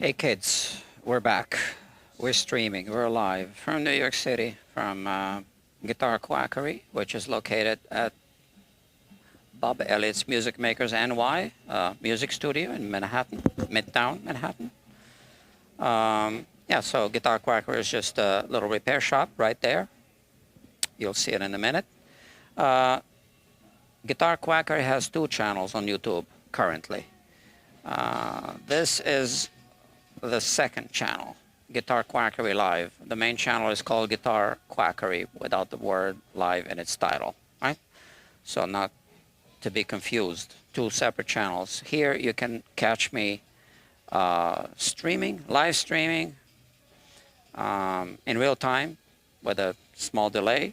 Hey kids, we're back. We're streaming. We're live from New York City, from Guitar Quackery, which is located at Bob Elliott's Music Makers NY music studio in Manhattan, Midtown Manhattan. Yeah, so Guitar Quackery is just a little repair shop right there. You'll see it in a minute. Guitar Quackery has 2 channels on YouTube currently. This is the second channel, Guitar Quackery Live. The main channel is called Guitar Quackery without the word live in its title, right? So not to be confused, 2 separate channels. Here you can catch me streaming, live streaming in real time with a small delay.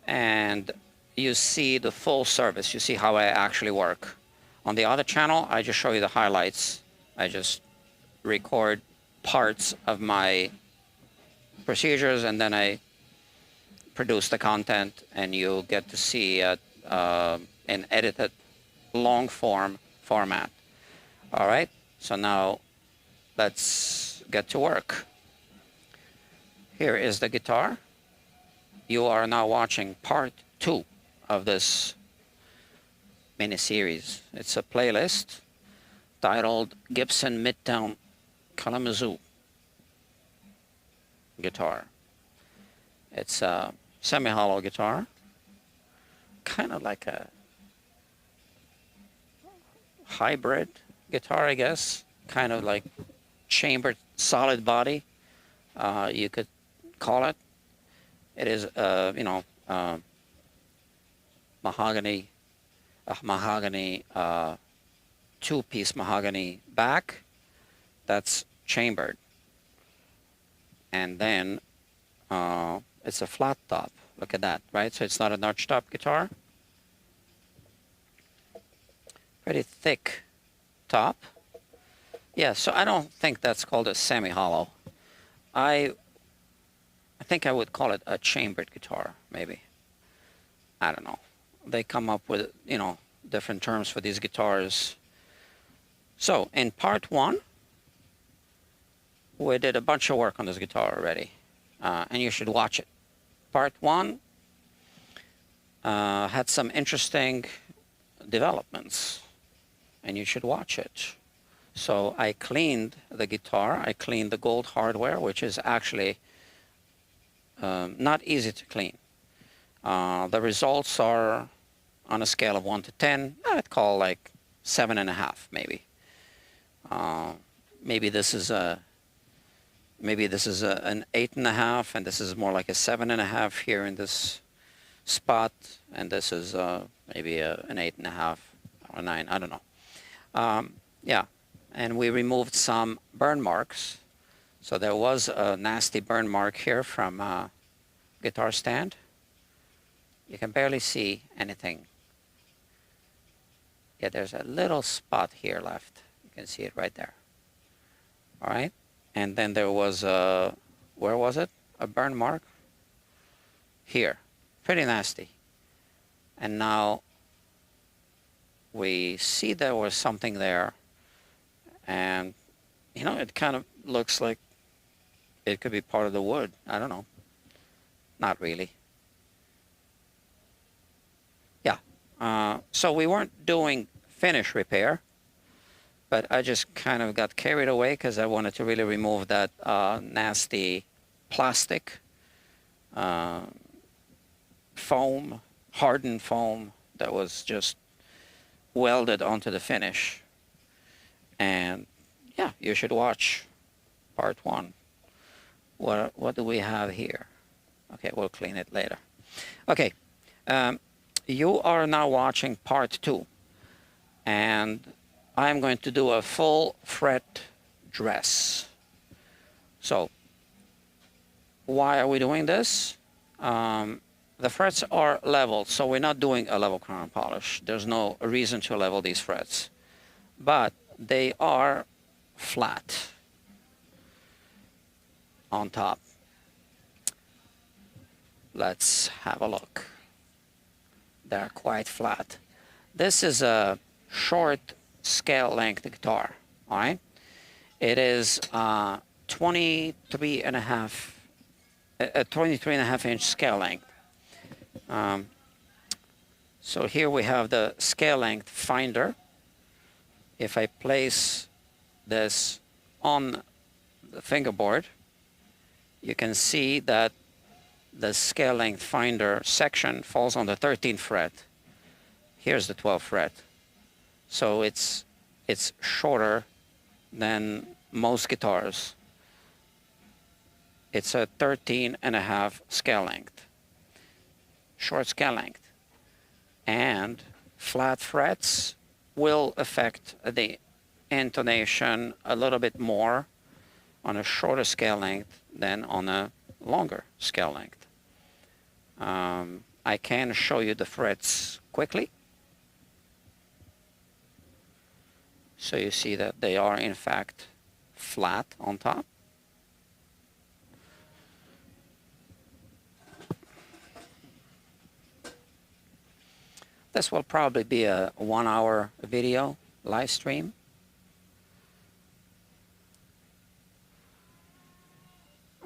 And you see the full service. You see how I actually work. On the other channel, I just show you the highlights. I just record parts of my procedures and then I produce the content, and you get to see it in edited long form format. All right, so now let's get to work. Here is the guitar. You are now watching part 2 of this mini series. It's a playlist titled Gibson Midtown Kalamazoo guitar. It's a semi-hollow guitar, kind of like a hybrid guitar, I guess, kind of like chambered solid body, you could call it. It is, mahogany, two-piece mahogany back that's chambered, and then it's a flat top. Look at that, right? So it's not a notch top guitar. Pretty thick top. Yeah, so I don't think that's called a semi-hollow. I think I would call it a chambered guitar, maybe. I don't know. They come up with, different terms for these guitars. So in part 1, we did a bunch of work on this guitar already, and you should watch it. Part 1 had some interesting developments, and you should watch it. So I cleaned the guitar. I cleaned the gold hardware, which is actually not easy to clean. The results are on a scale of 1 to 10. I'd call like 7.5, maybe. Maybe this is an 8.5, and this is more like a 7.5 here in this spot, and this is maybe an 8.5 or 9. I don't know. Yeah, and we removed some burn marks. So there was a nasty burn mark here from guitar stand. You can barely see anything. Yeah, there's a little spot here left. You can see it right there. All right. And then there was a, where was it? A burn mark here. Pretty nasty. And now we see there was something there. And, it kind of looks like it could be part of the wood. I don't know. Not really. Yeah. So we weren't doing finish repair, but I just kind of got carried away because I wanted to really remove that nasty plastic foam, hardened foam that was just welded onto the finish. And yeah, you should watch part 1. What do we have here? Okay, we'll clean it later. Okay, you are now watching part 2, and I'm going to do a full fret dress. So why are we doing this? The frets are leveled, so we're not doing a level crown polish. There's no reason to level these frets, but they are flat on top. Let's have a look. They're quite flat. This is a short scale length guitar, all right? It is 23 and a half, a 23.5 inch scale length. So here we have the scale length finder. If I place this on the fingerboard, you can see that the scale length finder section falls on the 13th fret. Here's the 12th fret. So it's shorter than most guitars. It's a 13.5 scale length, short scale length. And flat frets will affect the intonation a little bit more on a shorter scale length than on a longer scale length. I can show you the frets quickly. So you see that they are in fact flat on top. This will probably be a 1-hour video live stream.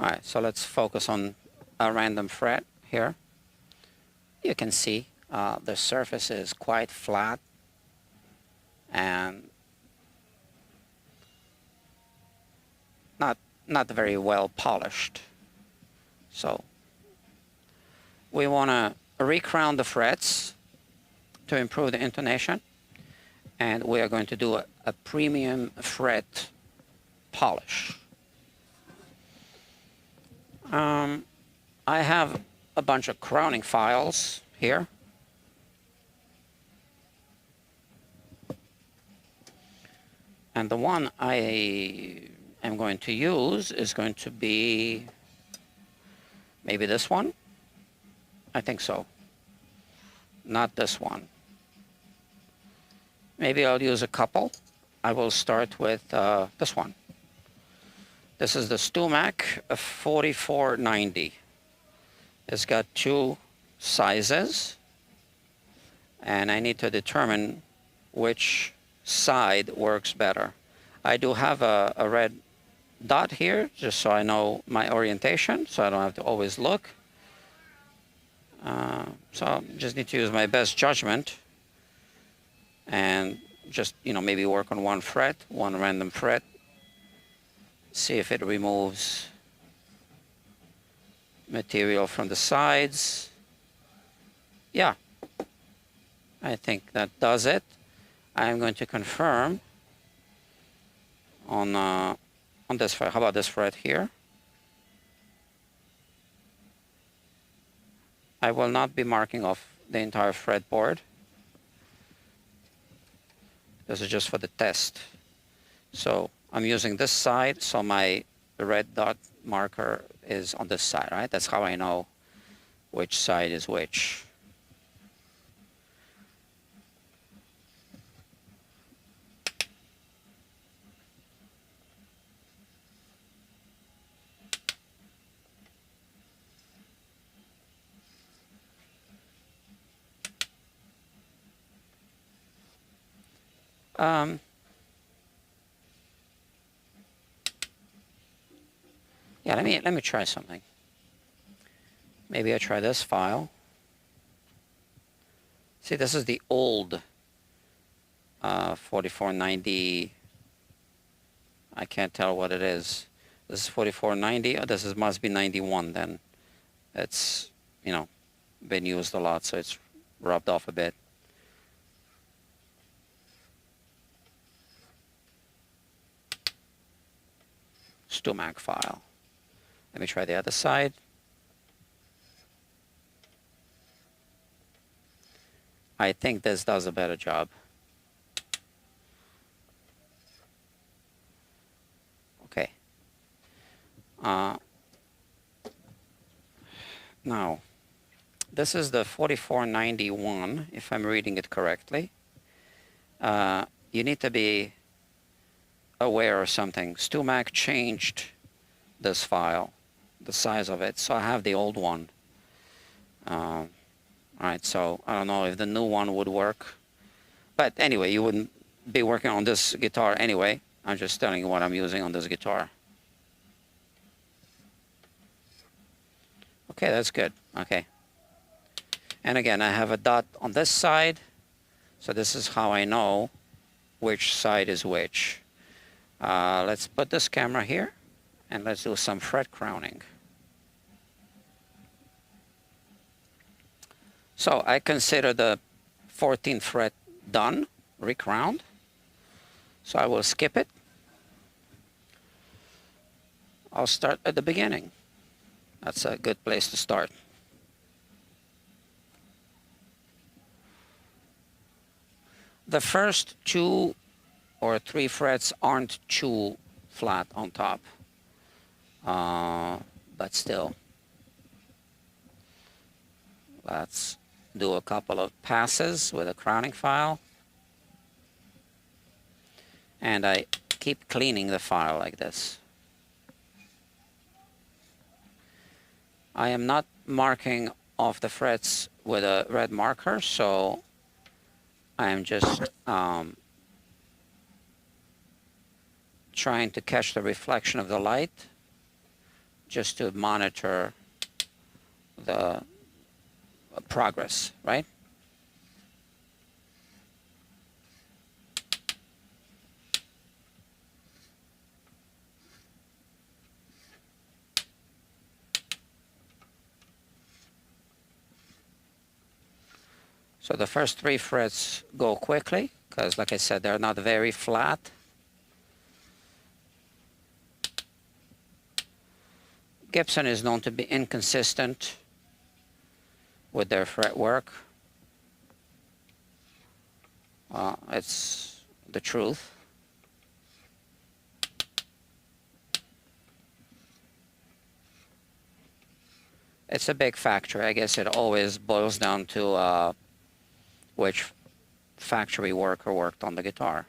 All right, so let's focus on a random fret here. You can see the surface is quite flat and not very well polished. So we want to recrown the frets to improve the intonation, and we are going to do a premium fret polish. I have a bunch of crowning files here. And the one I am going to use is going to be maybe this one. I think so. Not this one. Maybe I'll use a couple. I will start with this one. This is the StewMac 4490. It's got two sizes, and I need to determine which side works better. I do have a red dot here, just so I know my orientation, so I don't have to always look. So I just need to use my best judgment and just, maybe work on one fret, one random fret, see if it removes material from the sides. Yeah, I think that does it. I'm going to confirm on this fret. How about this fret here? I will not be marking off the entire fretboard. This is just for the test. So I'm using this side, so my red dot marker is on this side, right? That's how I know which side is which. Yeah, let me try something. Maybe I try this file. See, this is the old 4490. I can't tell what it is. This is 4490. Oh, this must be 91 then. It's, been used a lot, so it's rubbed off a bit. StewMac file. Let me try the other side. I think this does a better job. Okay. Now, this is the 4491, if I'm reading it correctly. You need to be aware of something. StewMac changed this file, the size of it, so I have the old one. All right, so I don't know if the new one would work, but anyway, you wouldn't be working on this guitar anyway. I'm just telling you what I'm using on this guitar. Okay, that's good. Okay. And again, I have a dot on this side, so this is how I know which side is which. Let's put this camera here, and let's do some fret crowning. So I consider the 14th fret done, recrowned. So I will skip it. I'll start at the beginning. That's a good place to start. The first 2 or 3 frets aren't too flat on top, but still. Let's do a couple of passes with a crowning file. And I keep cleaning the file like this. I am not marking off the frets with a red marker, so I am just trying to catch the reflection of the light just to monitor the progress, right? So the first 3 frets go quickly because, like I said, they're not very flat. Gibson is known to be inconsistent with their fretwork. It's the truth. It's a big factor. I guess it always boils down to which factory worker worked on the guitar.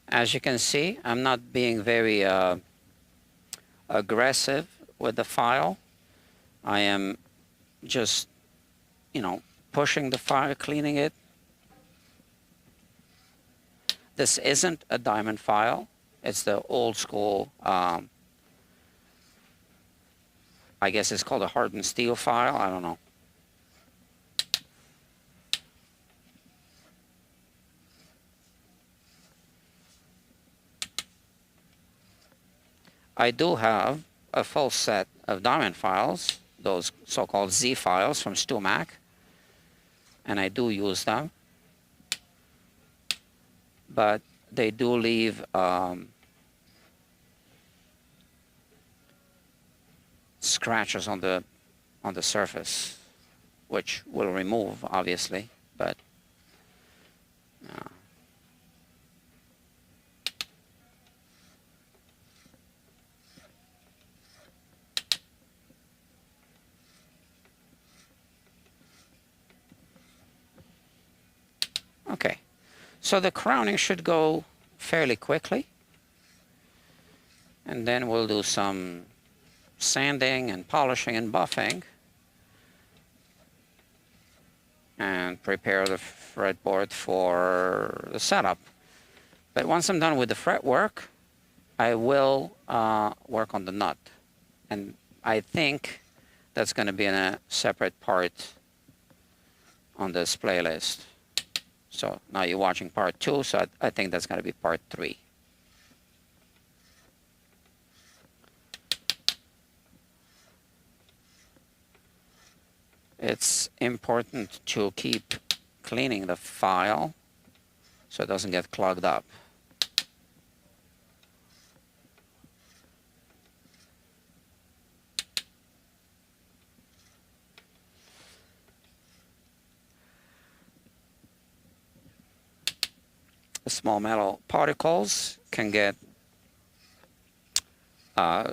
As you can see, I'm not being very aggressive with the file. I am just, pushing the file, cleaning it. This isn't a diamond file. It's the old school, I guess it's called a hardened steel file. I don't know. I do have a full set of diamond files, those so-called Z files from StuMac, and I do use them, but they do leave scratches on the surface, which we'll remove, obviously, but okay. So the crowning should go fairly quickly, and then we'll do some sanding and polishing and buffing and prepare the fretboard for the setup. But once I'm done with the fretwork, I will work on the nut, and I think that's going to be in a separate part on this playlist. So now you're watching part 2, so I think that's going to be part 3. It's important to keep cleaning the file so it doesn't get clogged up. The small metal particles can get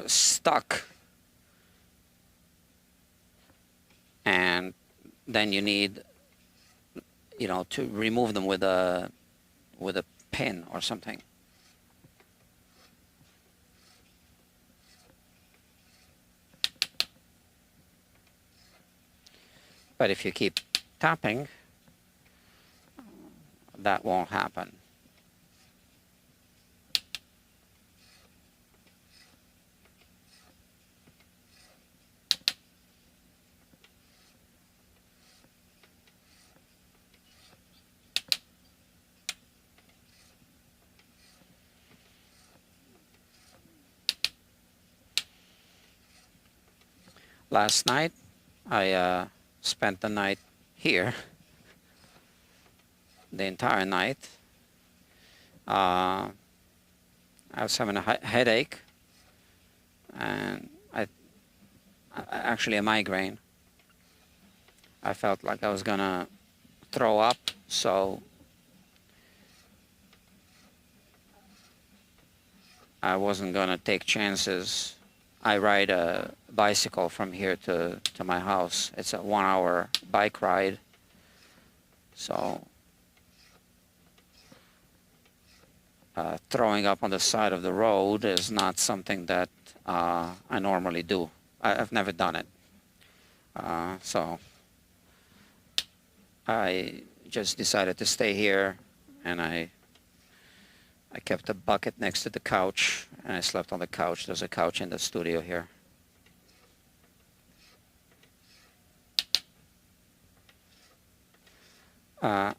stuck, and then you need to remove them with a pin or something. But if you keep tapping, that won't happen. Last night, I spent the night here, the entire night. I was having a headache, and actually a migraine. I felt like I was gonna throw up, so I wasn't gonna take chances. I ride a bicycle from here to my house. It's a 1-hour bike ride. So throwing up on the side of the road is not something that I normally do. I've never done it. So I just decided to stay here, and I kept a bucket next to the couch, and I slept on the couch. There's a couch in the studio here.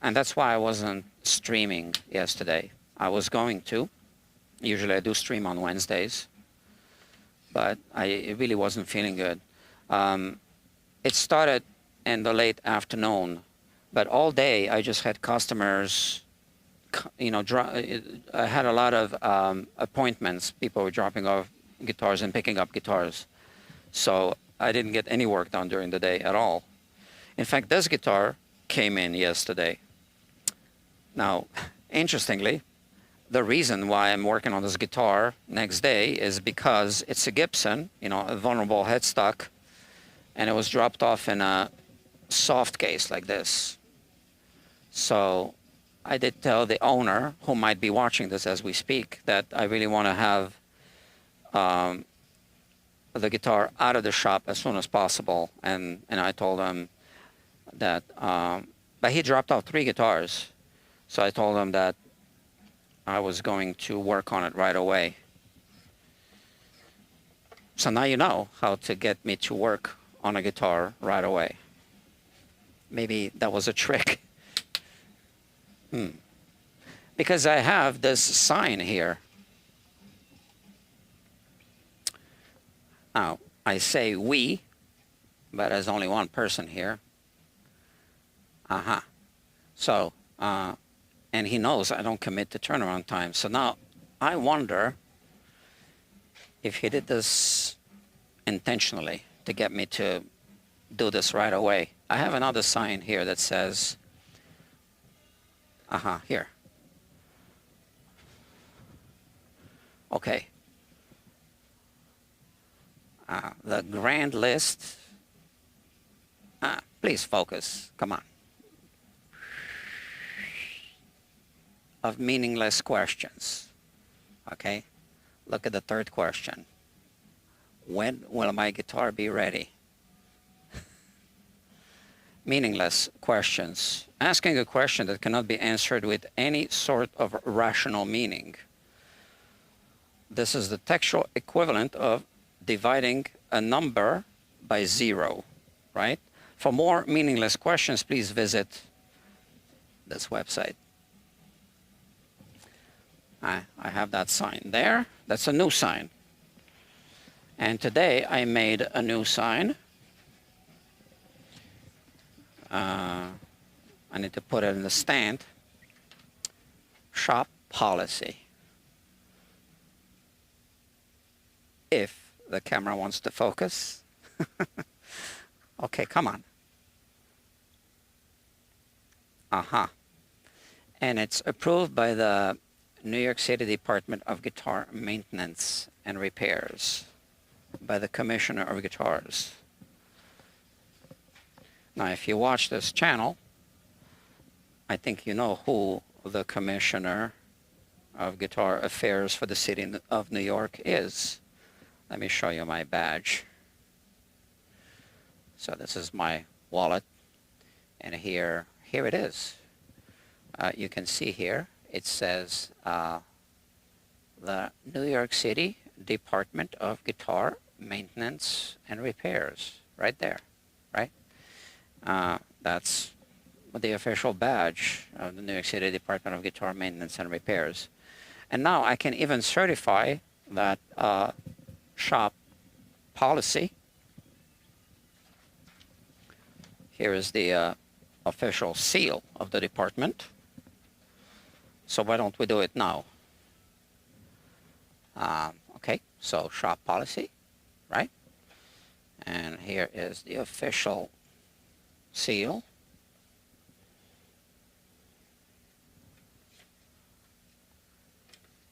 And that's why I wasn't streaming yesterday. I was going to. Usually I do stream on Wednesdays, but I really wasn't feeling good. It started in the late afternoon, but all day I just had customers. I had a lot of appointments. People were dropping off guitars and picking up guitars. So I didn't get any work done during the day at all. In fact, this guitar came in yesterday. Now, interestingly, the reason why I'm working on this guitar next day is because it's a Gibson, a vulnerable headstock, and it was dropped off in a soft case like this. So I did tell the owner, who might be watching this as we speak, that I really want to have the guitar out of the shop as soon as possible. And I told him that, but he dropped off 3 guitars. So I told him that I was going to work on it right away. So now you know how to get me to work on a guitar right away. Maybe that was a trick. Because I have this sign here. Now, I say we, but there's only one person here. So, and he knows I don't commit to turnaround time. So now I wonder if he did this intentionally to get me to do this right away. I have another sign here that says, here. Okay. The grand list. Please focus. Come on. Of meaningless questions. Okay. Look at the 3rd question. When will my guitar be ready? Meaningless questions. Asking a question that cannot be answered with any sort of rational meaning. This is the textual equivalent of dividing a number by 0, right? For more meaningless questions, please visit this website. I have that sign there. That's a new sign. And today I made a new sign. I need to put it in the stand. Shop policy. If the camera wants to focus. Okay, come on. And it's approved by the New York City Department of Guitar Maintenance and Repairs, by the Commissioner of Guitars. Now, if you watch this channel, I think you know who the commissioner of guitar affairs for the city of New York is. Let me show you my badge. So this is my wallet, and here it is. You can see here it says the New York City Department of Guitar Maintenance and Repairs, right there, right? That's the official badge of the New York City Department of Guitar Maintenance and Repairs. And now I can even certify that shop policy. Here is the official seal of the department. So why don't we do it now? Okay, so shop policy, right? And here is the official seal.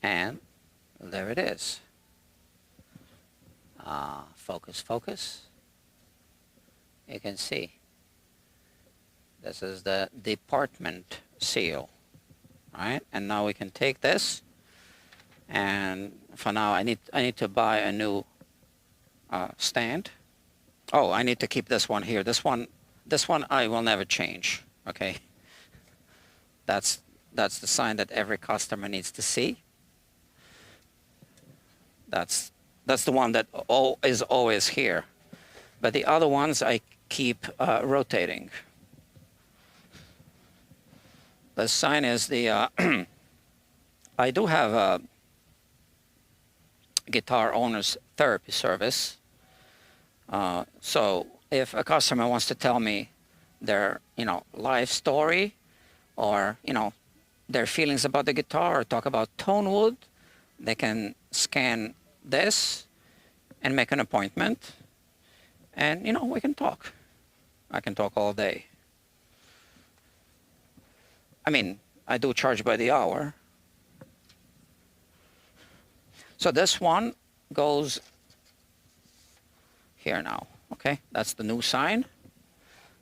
And there it is. Focus, focus. You can see. This is the department seal. All right, and now we can take this. And for now, I need to buy a new stand. Oh, I need to keep this one here. This one I will never change. Okay. That's the sign that every customer needs to see. That's the one that is always here. But the other ones I keep rotating. The sign is the I do have a guitar owner's therapy service. So if a customer wants to tell me their life story, or their feelings about the guitar, or talk about tone wood, they can scan this and make an appointment, and we can talk. I can talk all day. I mean, I do charge by the hour. So this one goes here now. Okay, that's the new sign.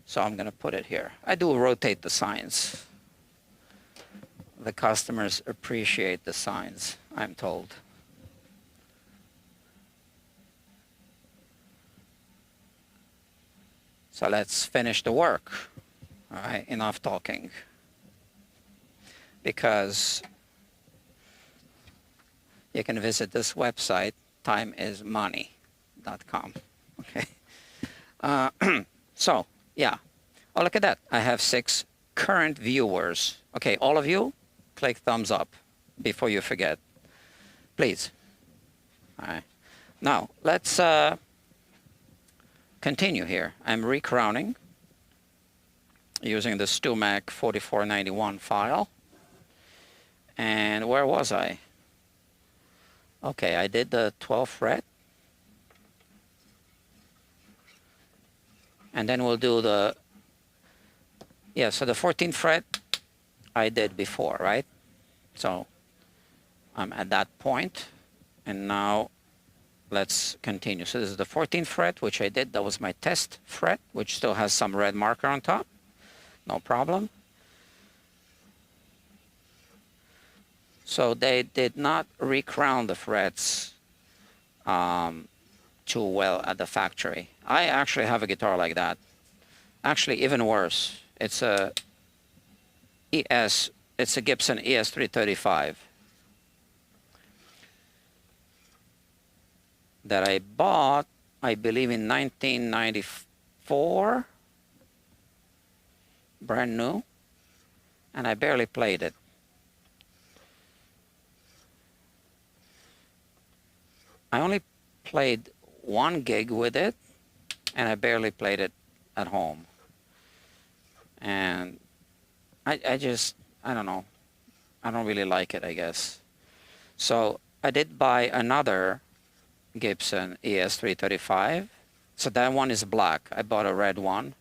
So I'm going to put it here. I do rotate the signs. The customers appreciate the signs, I'm told. So let's finish the work. All right, enough talking. Because you can visit this website, timeismoney.com. Okay. So, yeah. Oh, look at that. I have 6 current viewers. Okay, all of you, click thumbs up before you forget. Please. All right. Now, let's continue here. I'm recrowning using the StewMac 4491 file. And where was I? Okay, I did the 12th fret. And then we'll do the, so the 14th fret I did before, right? So I'm at that point. And now let's continue. So this is the 14th fret, which I did. That was my test fret, which still has some red marker on top. No problem. So they did not recrown the frets too well at the factory. I actually have a guitar like that. Actually, even worse. It's a It's a Gibson ES335 that I bought, I believe, in 1994, brand new, and I barely played it. I only played 1 gig with it, and I barely played it at home. And I don't know. I don't really like it, I guess. So I did buy another Gibson ES335. So that one is black. I bought a red one,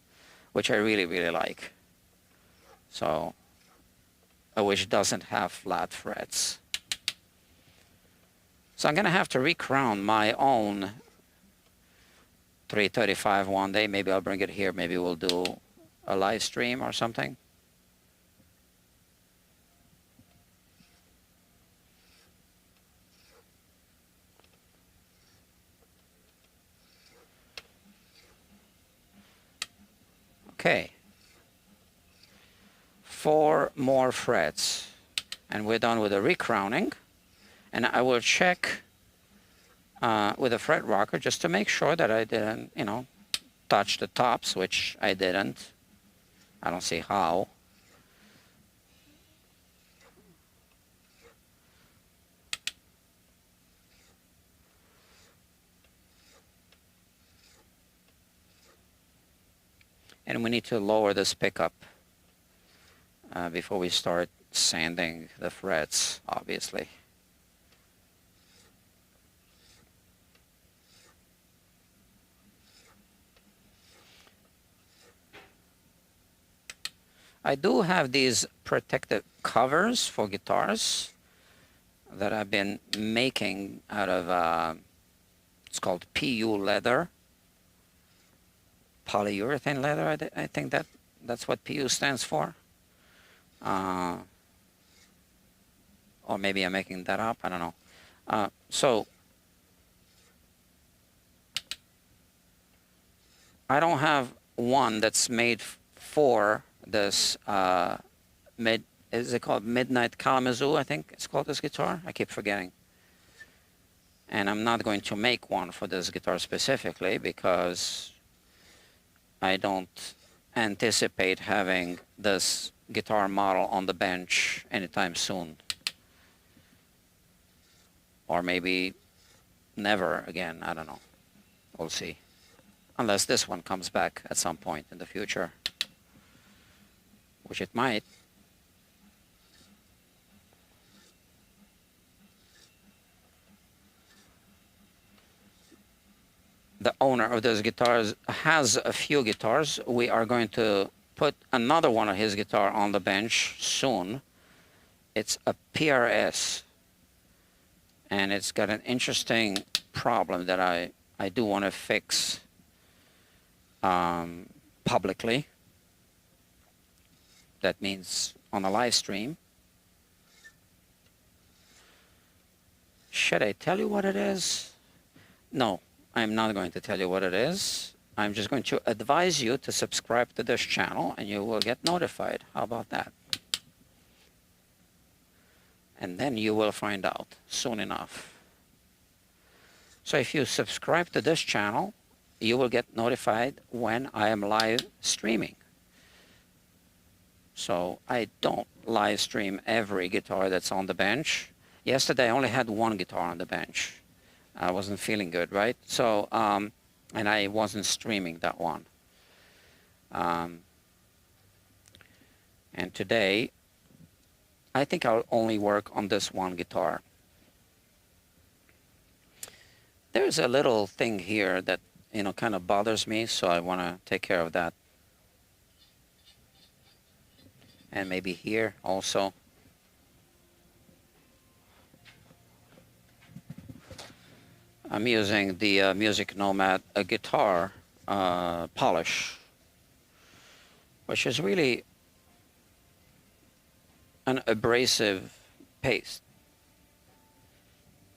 which I really, really like. So, which doesn't have flat frets. So I'm going to have to recrown my own 335 one day. Maybe I'll bring it here. Maybe we'll do a live stream or something. Okay. 4 more frets, and we're done with the recrowning. And I will check with a fret rocker just to make sure that I didn't, you know, touch the tops, which I didn't. I don't see how. And we need to lower this pickup before we start sanding the frets, obviously. I do have these protective covers for guitars that I've been making out of, it's called PU leather. Polyurethane leather, I think that's what PU stands for. Or maybe I'm making that up, I don't know. So I don't have one that's made for this is it called Midnight Kalamazoo, I think it's called, this guitar? I keep forgetting. And I'm not going to make one for this guitar specifically because I don't anticipate having this guitar model on the bench anytime soon. Or maybe never again, I don't know. We'll see. Unless this one comes back at some point in the future, which it might. The owner of those guitars has a few guitars. We are going to put another one of his guitar on the bench soon. It's a PRS, and it's got an interesting problem that I do want to fix publicly. That means on a live stream. Should I tell you what it is? No, I'm not going to tell you what it is. I'm just going to advise you to subscribe to this channel and you will get notified. How about that? And then you will find out soon enough. So if you subscribe to this channel, you will get notified when I am live streaming. So I don't live stream every guitar that's on the bench. Yesterday I only had one guitar on the bench. I wasn't feeling good, right? So, and I wasn't streaming that one. And today, I think I'll only work on this one guitar. There's a little thing here that, you know, kind of bothers me, so I want to take care of that. And maybe here also. I'm using the Music Nomad guitar polish, which is really an abrasive paste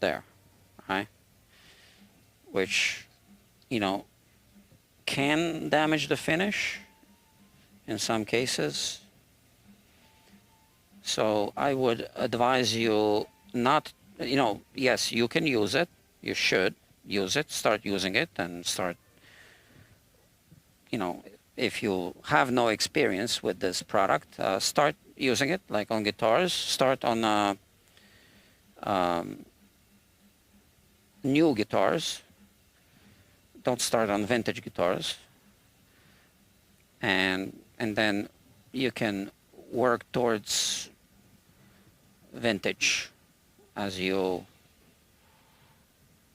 there, right? Which, you know, can damage the finish in some cases. So I would advise you not, you know, yes, you can use it. You should use it, start using it, and start, you know, if you have no experience with this product, start using it, like on guitars. Start on new guitars. Don't start on vintage guitars. And then you can work towards vintage as you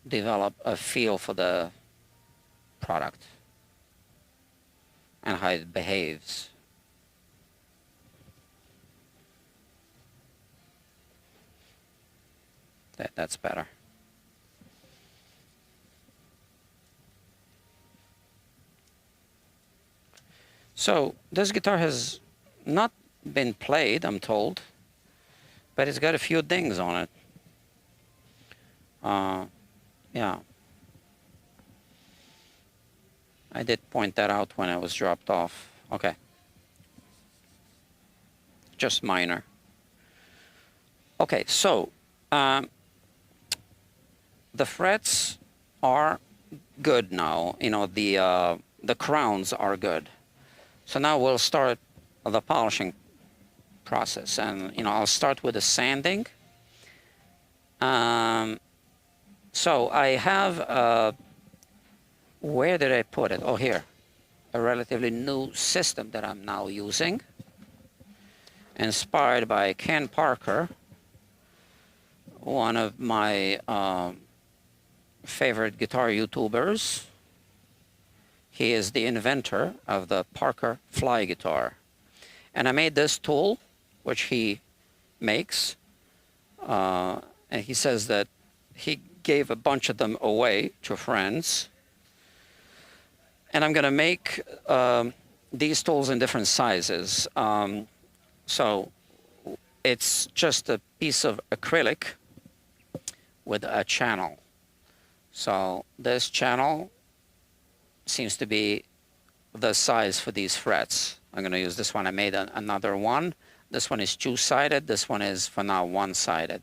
develop a feel for the product and how it behaves. That's better. So this guitar has not been played, I'm told, but it's got a few dings on it. Yeah, I did point that out when I was dropped off Okay. Just minor. Okay, so the frets are good now. You know, the crowns are good. So now we'll start the polishing process, and you know, I'll start with the sanding. So I have where did I put it? Oh, here, a relatively new system that I'm now using, inspired by Ken Parker, one of my favorite guitar YouTubers. He is the inventor of the Parker Fly guitar. And I made this tool, which he makes. And he says that he gave a bunch of them away to friends. And I'm going to make these tools in different sizes. So it's just a piece of acrylic with a channel. So this channel seems to be the size for these frets. I'm going to use this one. I made another one. This one is two-sided. This one is, for now, one-sided.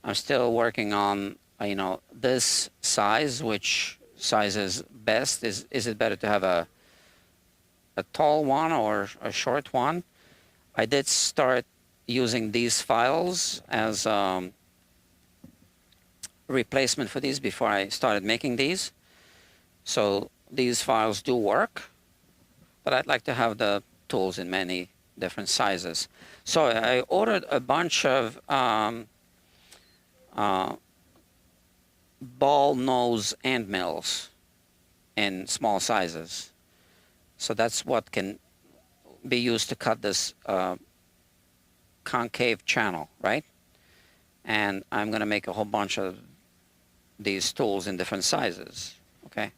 I'm still working on, you know, this size, which size is best. Is it better to have a tall one or a short one? I did start using these files as replacement for these before I started making these. So these files do work, but I'd like to have the tools in many different sizes. So I ordered a bunch of ball nose end mills in small sizes. So that's what can be used to cut this concave channel, right? And I'm going to make a whole bunch of these tools in different sizes, okay?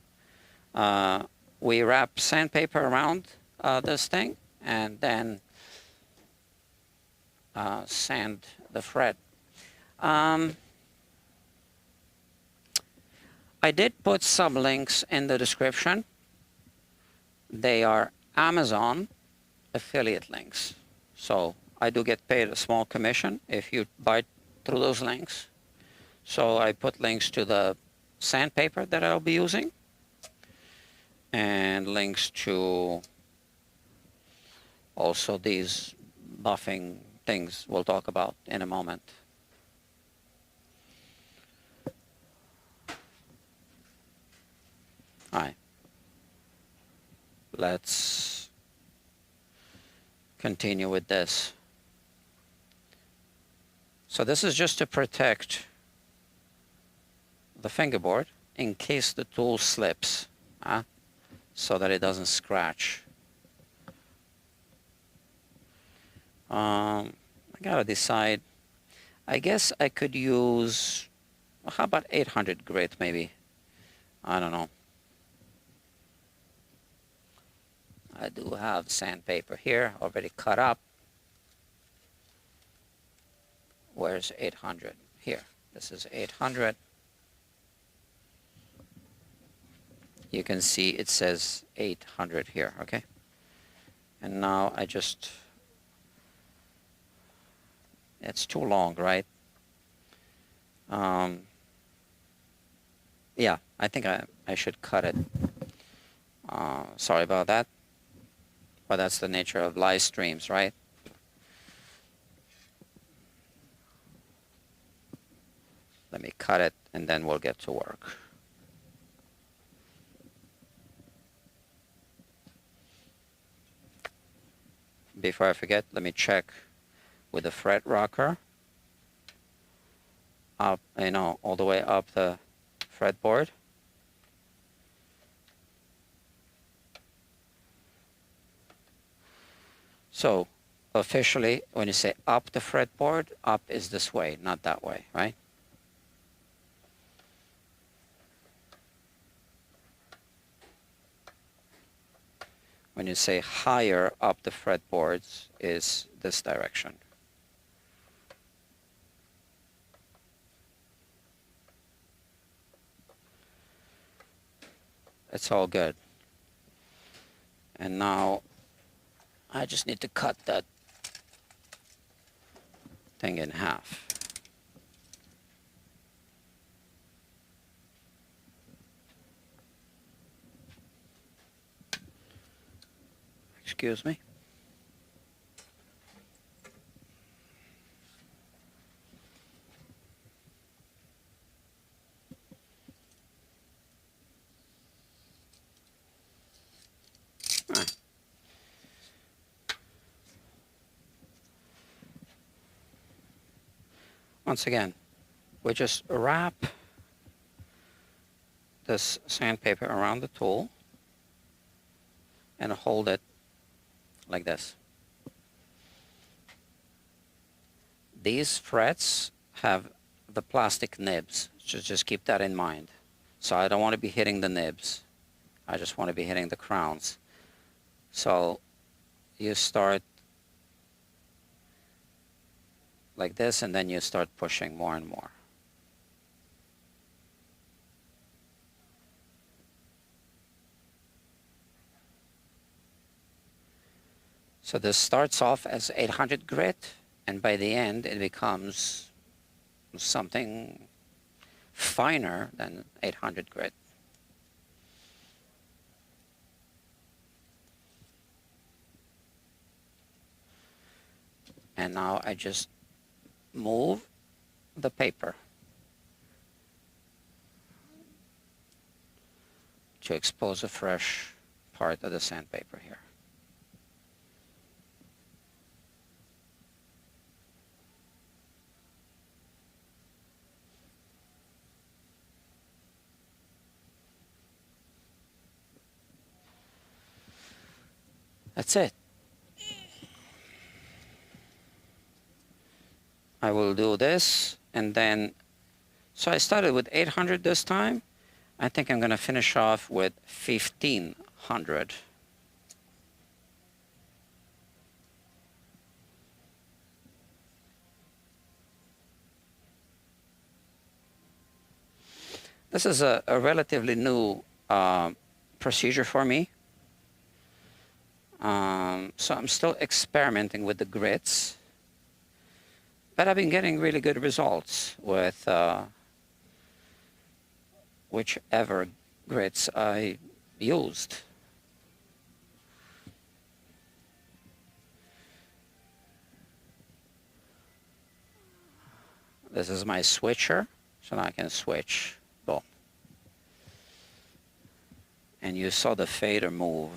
We wrap sandpaper around this thing and then sand the fret. I did put some links in the description. They are Amazon affiliate links. So I do get paid a small commission if you buy through those links. So I put links to the sandpaper that I'll be using and links to also these buffing things we'll talk about in a moment. All right. Let's continue with this. So this is just to protect the fingerboard in case the tool slips, so that it doesn't scratch. I gotta decide. I guess I could use, how about 800 grit maybe? I don't know. I do have sandpaper here already cut up. Where's 800? Here. This is 800. You can see it says 800 here, okay? And now I just, it's too long, right? Yeah, I think I should cut it. Sorry about that. But that's the nature of live streams, right? Let me cut it and then we'll get to work. Before I forget, let me check with the fret rocker up, you know, all the way up the fretboard. So officially, when you say up the fretboard, up is this way, not that way, right? When you say higher up the fretboards is this direction. It's all good. And now I just need to cut that thing in half. Excuse me. Once again, we just wrap this sandpaper around the tool and hold it like this. These frets have the plastic nibs, so just keep that in mind. So I don't want to be hitting the nibs. I just want to be hitting the crowns. So you start like this, and then you start pushing more and more. So this starts off as 800 grit, and by the end it becomes something finer than 800 grit. And now I just move the paper to expose a fresh part of the sandpaper here. That's it. I will do this, and then, so I started with 800 this time. I think I'm going to finish off with 1500. This is a relatively new procedure for me. So I'm still experimenting with the grits, but I've been getting really good results with whichever grits I used. This is my switcher, so now I can switch. Boom. And you saw the fader move.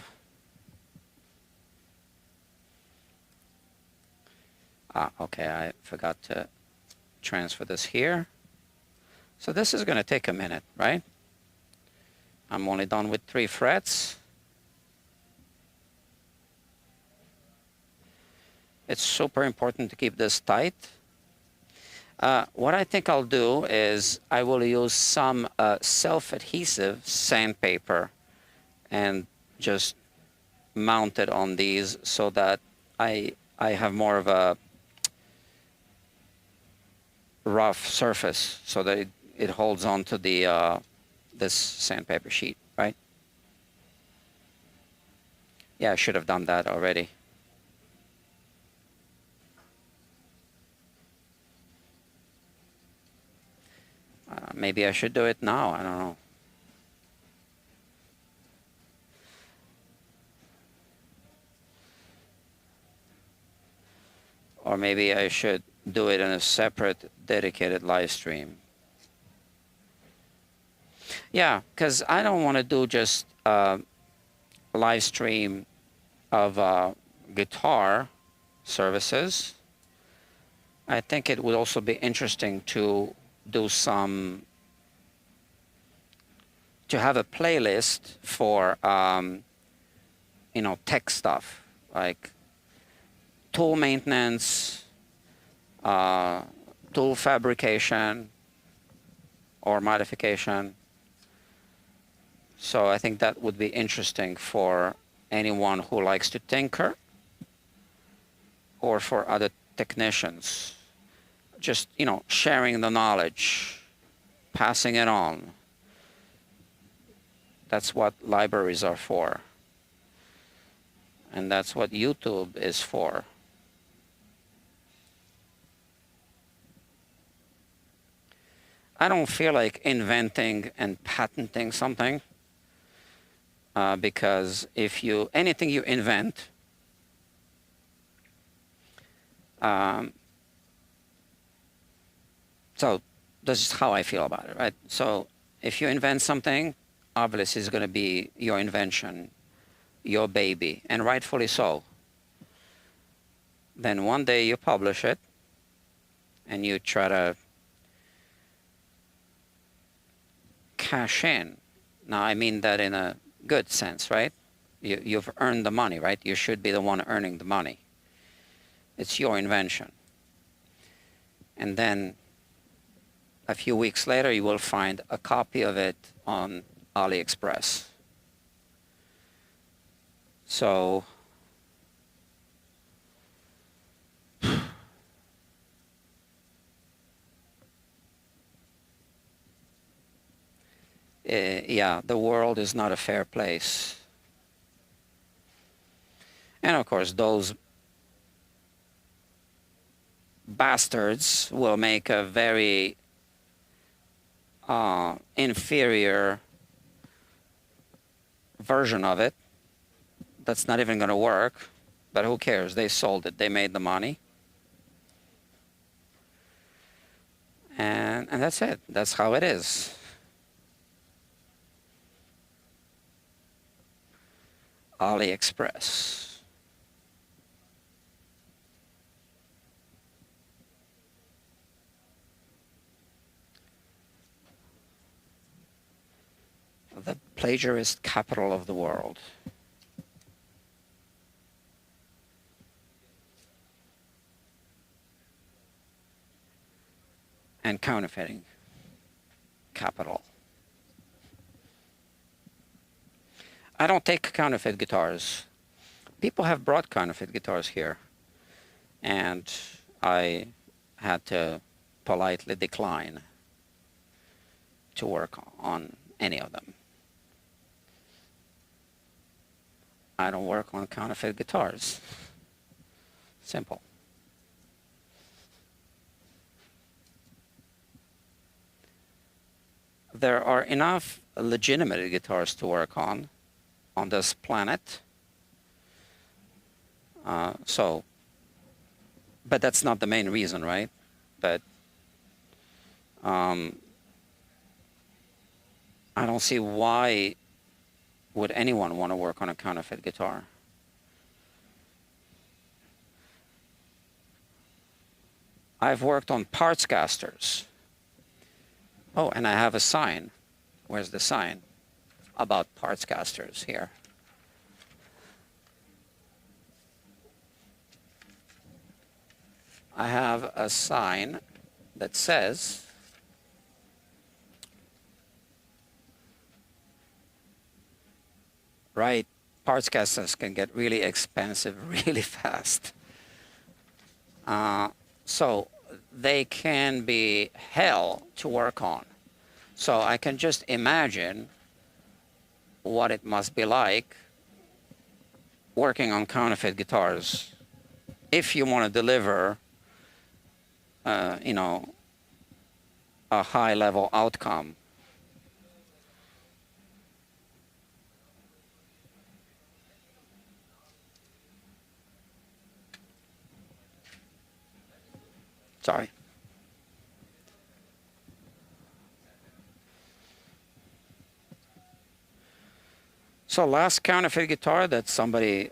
Okay, I forgot to transfer this here. So this is going to take a minute, right? I'm only done with 3 frets. It's super important to keep this tight. What I think I'll do is I will use some self-adhesive sandpaper and just mount it on these so that I have more of a rough surface so that it holds on to the this sandpaper sheet, right? Yeah, I should have done that already. Maybe I should do it now, I don't know. Or maybe I should do it in a separate, dedicated live stream. Yeah, because I don't want to do just a live stream of guitar services. I think it would also be interesting to do some, to have a playlist for, you know, tech stuff, like tool maintenance, tool fabrication or modification. So I think that would be interesting for anyone who likes to tinker or for other technicians. Just, you know, sharing the knowledge, passing it on. That's what libraries are for. And that's what YouTube is for. I don't feel like inventing and patenting something, because anything you invent, so this is how I feel about it, right? So if you invent something, obviously it's going to be your invention, your baby, and rightfully so. Then one day you publish it and you try to cash in. Now, I mean that in a good sense, right? You've earned the money, right? You should be the one earning the money. It's your invention. And then a few weeks later, you will find a copy of it on AliExpress. So yeah, the world is not a fair place. And of course, those bastards will make a very inferior version of it that's not even going to work, but who cares? They sold it. They made the money. And that's it. That's how it is. AliExpress. The plagiarist capital of the world. And counterfeiting capital. I don't take counterfeit guitars. People have brought counterfeit guitars here, and I had to politely decline to work on any of them. I don't work on counterfeit guitars. Simple. There are enough legitimate guitars to work on this planet. But that's not the main reason, right? But I don't see why would anyone want to work on a counterfeit guitar. I've worked on parts casters. Oh, and I have a sign. Where's the sign? About parts casters here. I have a sign that says, right, parts casters can get really expensive really fast. So they can be hell to work on. So I can just imagine what it must be like working on counterfeit guitars if you want to deliver, you know, a high-level outcome. Sorry. So last counterfeit guitar that somebody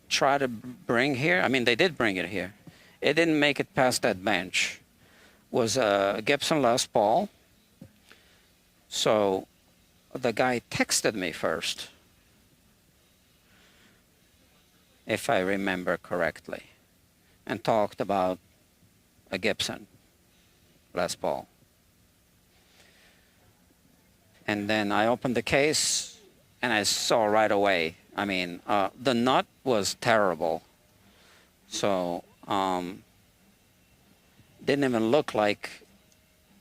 tried to bring here, I mean, they did bring it here. It didn't make it past that bench. Was a Gibson Les Paul. So the guy texted me first, if I remember correctly, and talked about a Gibson Les Paul. And then I opened the case and I saw right away, I mean, the nut was terrible. So didn't even look like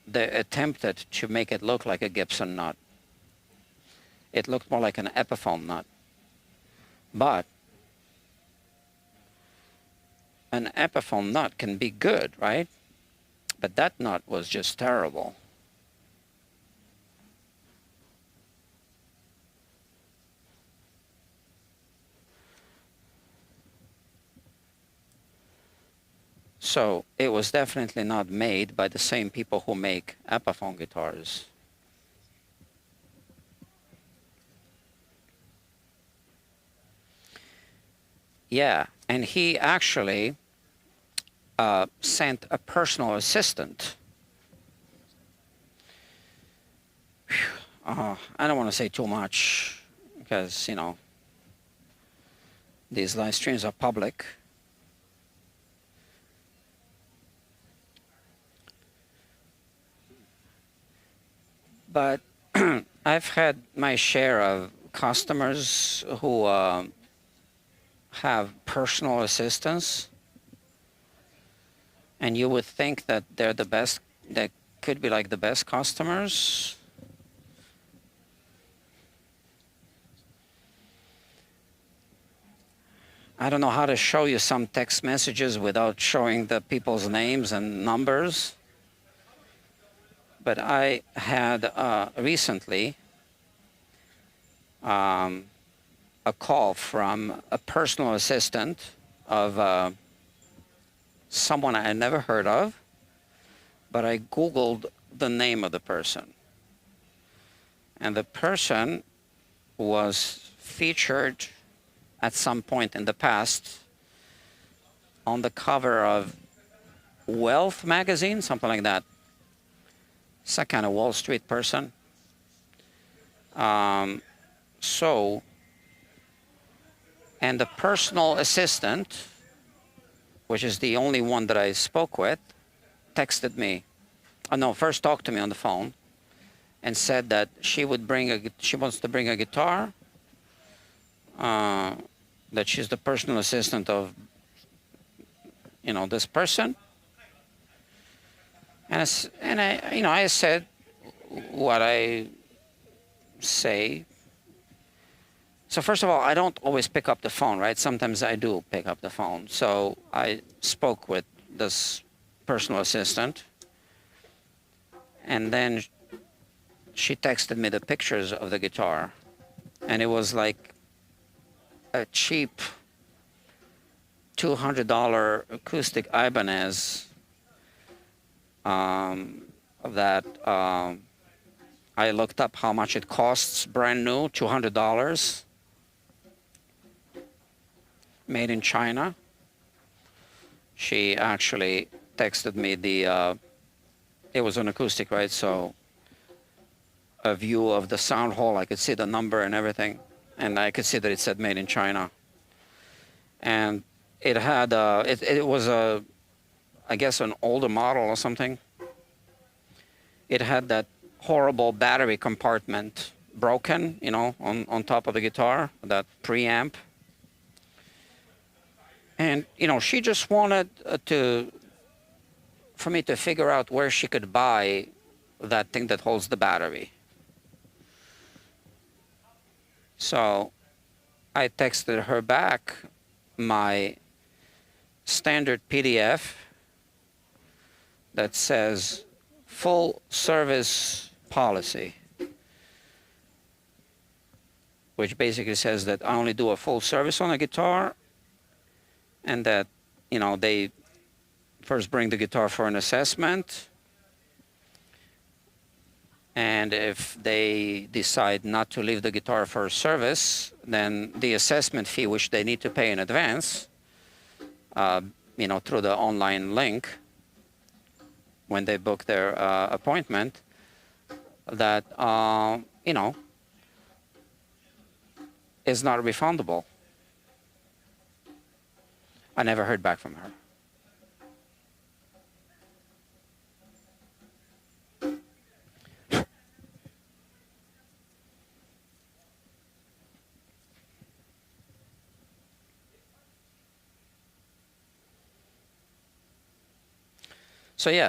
they attempted to make it look like a Gibson nut. It looked more like an Epiphone nut. But an Epiphone nut can be good, right? But that nut was just terrible. So it was definitely not made by the same people who make Epiphone guitars. Yeah, and he actually sent a personal assistant. I don't want to say too much because, you know, these live streams are public. But I've had my share of customers who have personal assistants, and you would think that they're the best, that could be like the best customers. I don't know how to show you some text messages without showing the people's names and numbers. But I had recently a call from a personal assistant of someone I had never heard of, but I Googled the name of the person. And the person was featured at some point in the past on the cover of Wealth magazine, something like that. Some kind of Wall Street person. And the personal assistant, which is the only one that I spoke with, texted me. First talked to me on the phone and said that she wants to bring a guitar, that she's the personal assistant of, this person. And I said what I say. So first of all, I don't always pick up the phone, right? Sometimes I do pick up the phone. So I spoke with this personal assistant, and then she texted me the pictures of the guitar, and it was like a cheap $200 acoustic Ibanez that I looked up how much it costs brand new, $200, made in China. She actually texted me it was an acoustic, right? So a view of the sound hole, I could see the number and everything, and I could see that it said made in China. And it had it was I guess an older model or something. It had that horrible battery compartment broken, on top of the guitar, that preamp. And she just wanted for me to figure out where she could buy that thing that holds the battery. So I texted her back my standard PDF that says full service policy, which basically says that I only do a full service on a guitar, and that they first bring the guitar for an assessment, and if they decide not to leave the guitar for service, then the assessment fee, which they need to pay in advance, through the online link when they book their appointment, that is not refundable. I never heard back from her.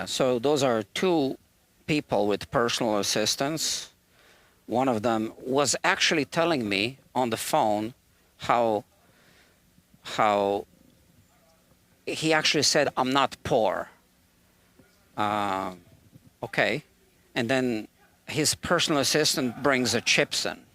So those are two people with personal assistants. One of them was actually telling me on the phone how he actually said, "I'm not poor." Okay. And then his personal assistant brings a chips in.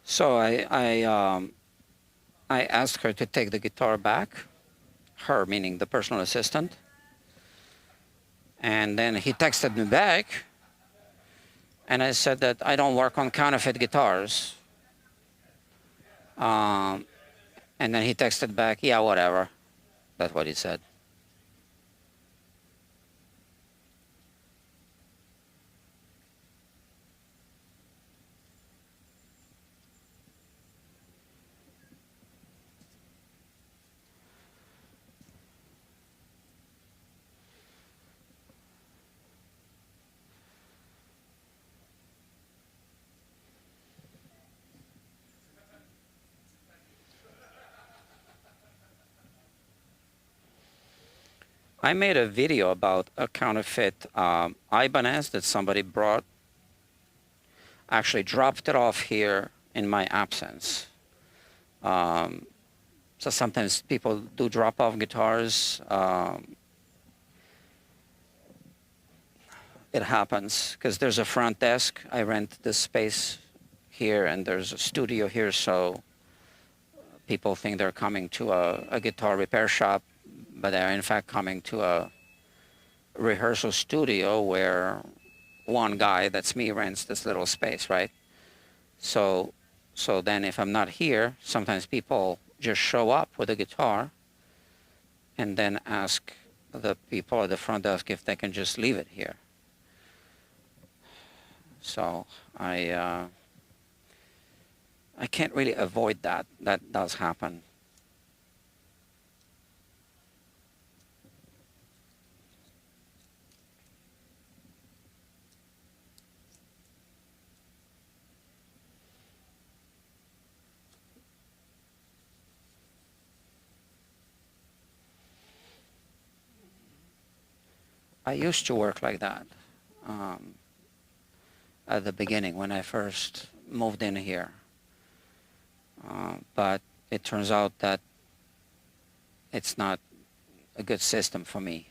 So I asked her to take the guitar back, her meaning the personal assistant, and then he texted me back, and I said that I don't work on counterfeit guitars. And then he texted back, "Yeah, whatever." That's what he said. I made a video about a counterfeit Ibanez that somebody brought, actually dropped it off here in my absence. So sometimes people do drop off guitars. It happens because there's a front desk. I rent this space here, and there's a studio here, so people think they're coming to a guitar repair shop, but they're in fact coming to a rehearsal studio where one guy, that's me, rents this little space, right? So then if I'm not here, sometimes people just show up with a guitar and then ask the people at the front desk if they can just leave it here. So I can't really avoid that. That does happen. I used to work like that at the beginning when I first moved in here. But it turns out that it's not a good system for me.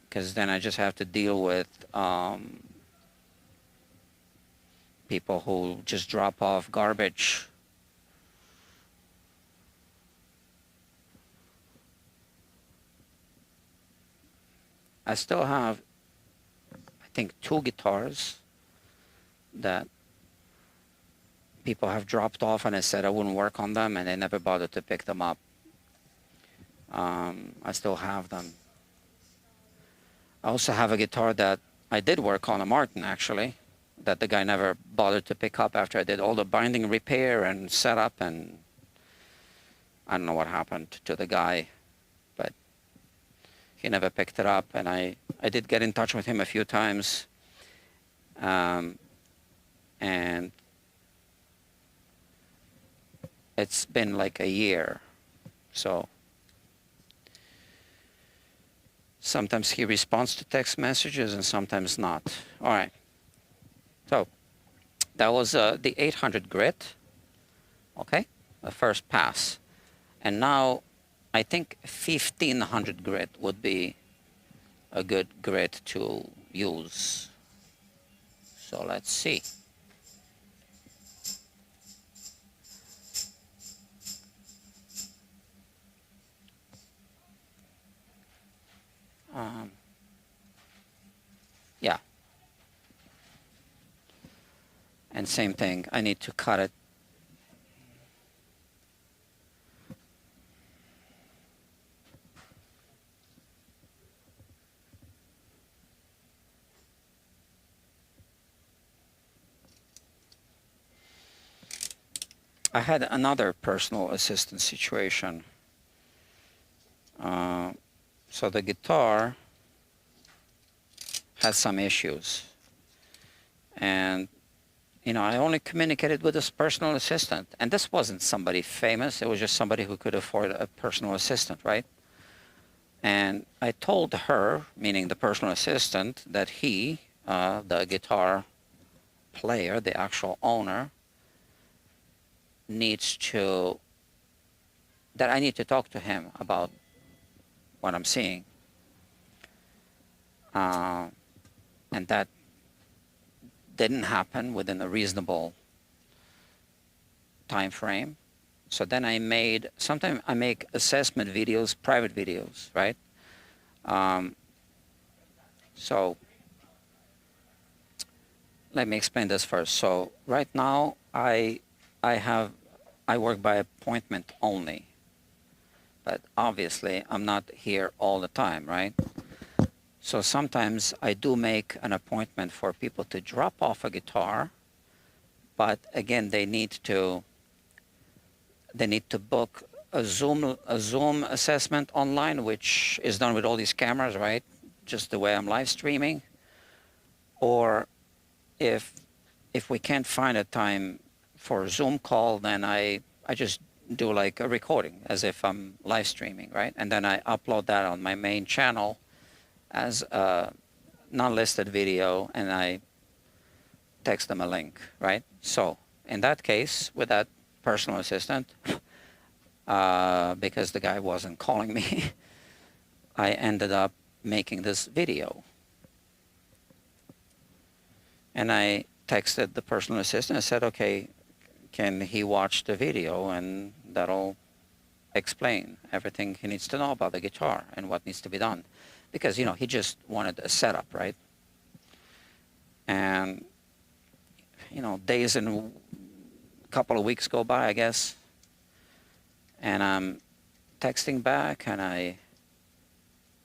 Because then I just have to deal with people who just drop off garbage. I still have, I think, 2 guitars that people have dropped off, and I said I wouldn't work on them, and they never bothered to pick them up. I still have them. I also have a guitar that I did work on, a Martin actually, that the guy never bothered to pick up after I did all the binding repair and setup, and I don't know what happened to the guy, but he never picked it up. And I did get in touch with him a few times, and it's been like a year, so sometimes he responds to text messages and sometimes not. All right, so that was the 800 grit, okay, the first pass. And now I think 1500 grit would be a good grit to use. So let's see. Yeah. And same thing, I need to cut it. I had another personal assistant situation Uh, so the guitar has some issues. And, you know, I only communicated with this personal assistant. And this wasn't somebody famous. It was just somebody who could afford a personal assistant, right? And I told her, meaning the personal assistant, that he, the guitar player, the actual owner, that I need to talk to him about what I'm seeing. And that didn't happen within a reasonable time frame. So then sometimes I make assessment videos, private videos, right? So let me explain this first. So right now I work by appointment only, but obviously I'm not here all the time, right? So sometimes I do make an appointment for people to drop off a guitar, but again, they need to book a Zoom assessment online, which is done with all these cameras, right? Just the way I'm live streaming. Or if we can't find a time for a Zoom call, then I just do like a recording as if I'm live streaming, right? And then I upload that on my main channel as a non-listed video, and I text them a link, right? So in that case, with that personal assistant, because the guy wasn't calling me, I ended up making this video. And I texted the personal assistant and said, okay, can he watch the video, and that'll explain everything he needs to know about the guitar and what needs to be done. Because, you know, he just wanted a setup, right? And, you know, days and a couple of weeks go by, I guess, and I'm texting back, and I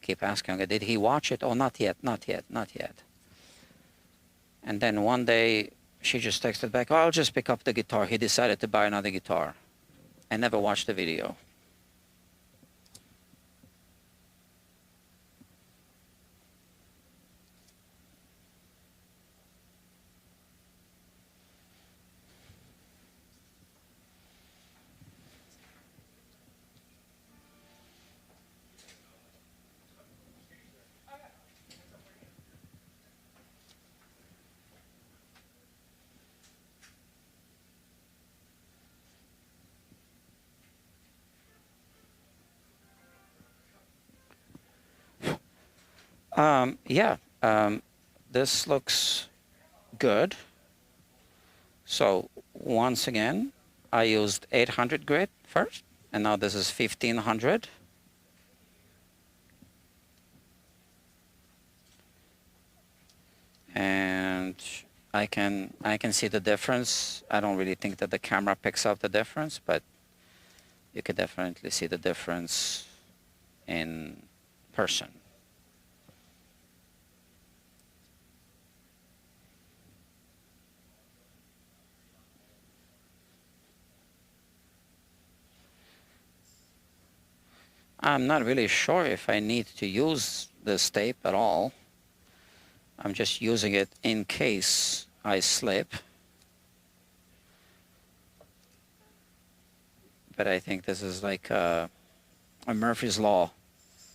keep asking, did he watch it? Oh, not yet, not yet, not yet. And then one day she just texted back, oh, I'll just pick up the guitar. He decided to buy another guitar. I never watched the video. Yeah, this looks good. So once again, I used 800 grit first, and now this is 1500. And I can see the difference. I don't really think that the camera picks up the difference, but you can definitely see the difference in person. I'm not really sure if I need to use this tape at all. I'm just using it in case I slip. But I think this is like a Murphy's Law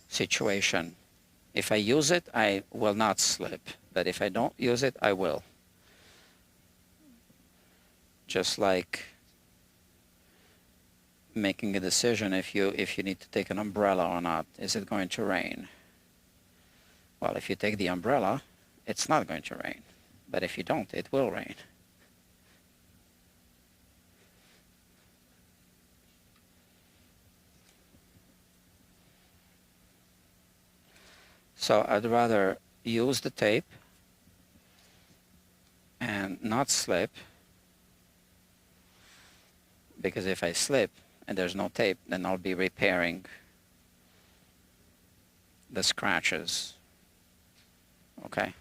situation. If I use it, I will not slip. But if I don't use it, I will. Just like making a decision if you need to take an umbrella or not. Is it going to rain? Well, if you take the umbrella, it's not going to rain. But if you don't, it will rain. So I'd rather use the tape and not slip, because if I slip and there's no tape, then I'll be repairing the scratches. Okay.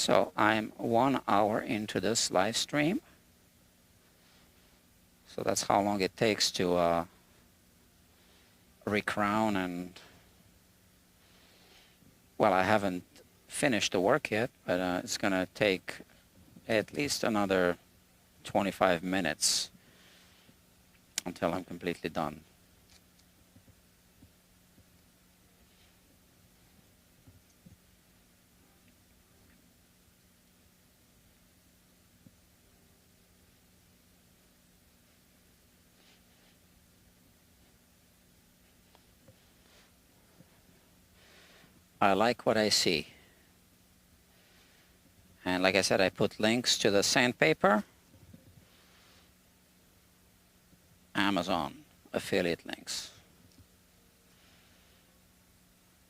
So I'm 1 hour into this live stream. So that's how long it takes to recrown, and well, I haven't finished the work yet, but it's gonna take at least another 25 minutes until I'm completely done. I like what I see. And like I said, I put links to the sandpaper, Amazon affiliate links,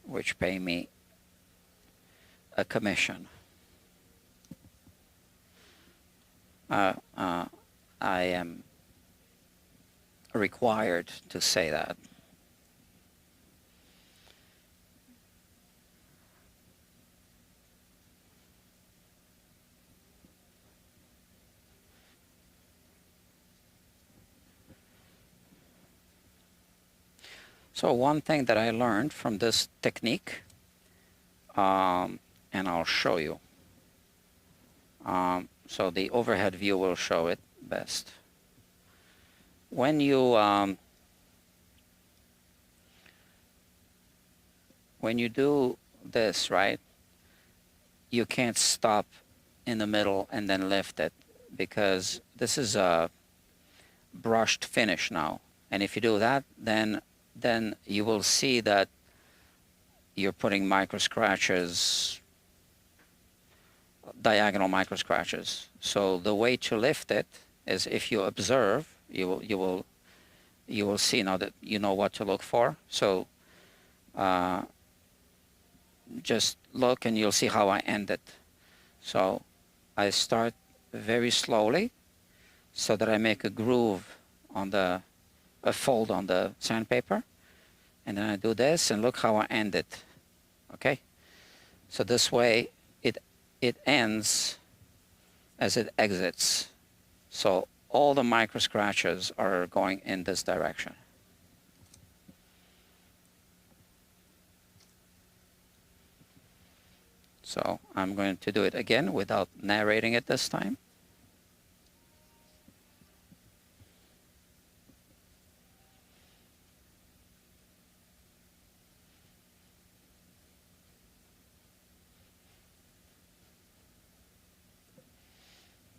which pay me a commission. I am required to say that. So one thing that I learned from this technique, and I'll show you. So the overhead view will show it best. When you do this, right, you can't stop in the middle and then lift it, because this is a brushed finish now. And if you do that, then you will see that you're putting micro scratches, diagonal micro scratches. So the way to lift it is, if you observe, you will see now that you know what to look for. So just look and you'll see how I end it. So I start very slowly so that I make a groove on a fold on the sandpaper, and then I do this, and look how I end it. Okay, so this way it ends as it exits. So all the micro scratches are going in this direction. So I'm going to do it again without narrating it this time.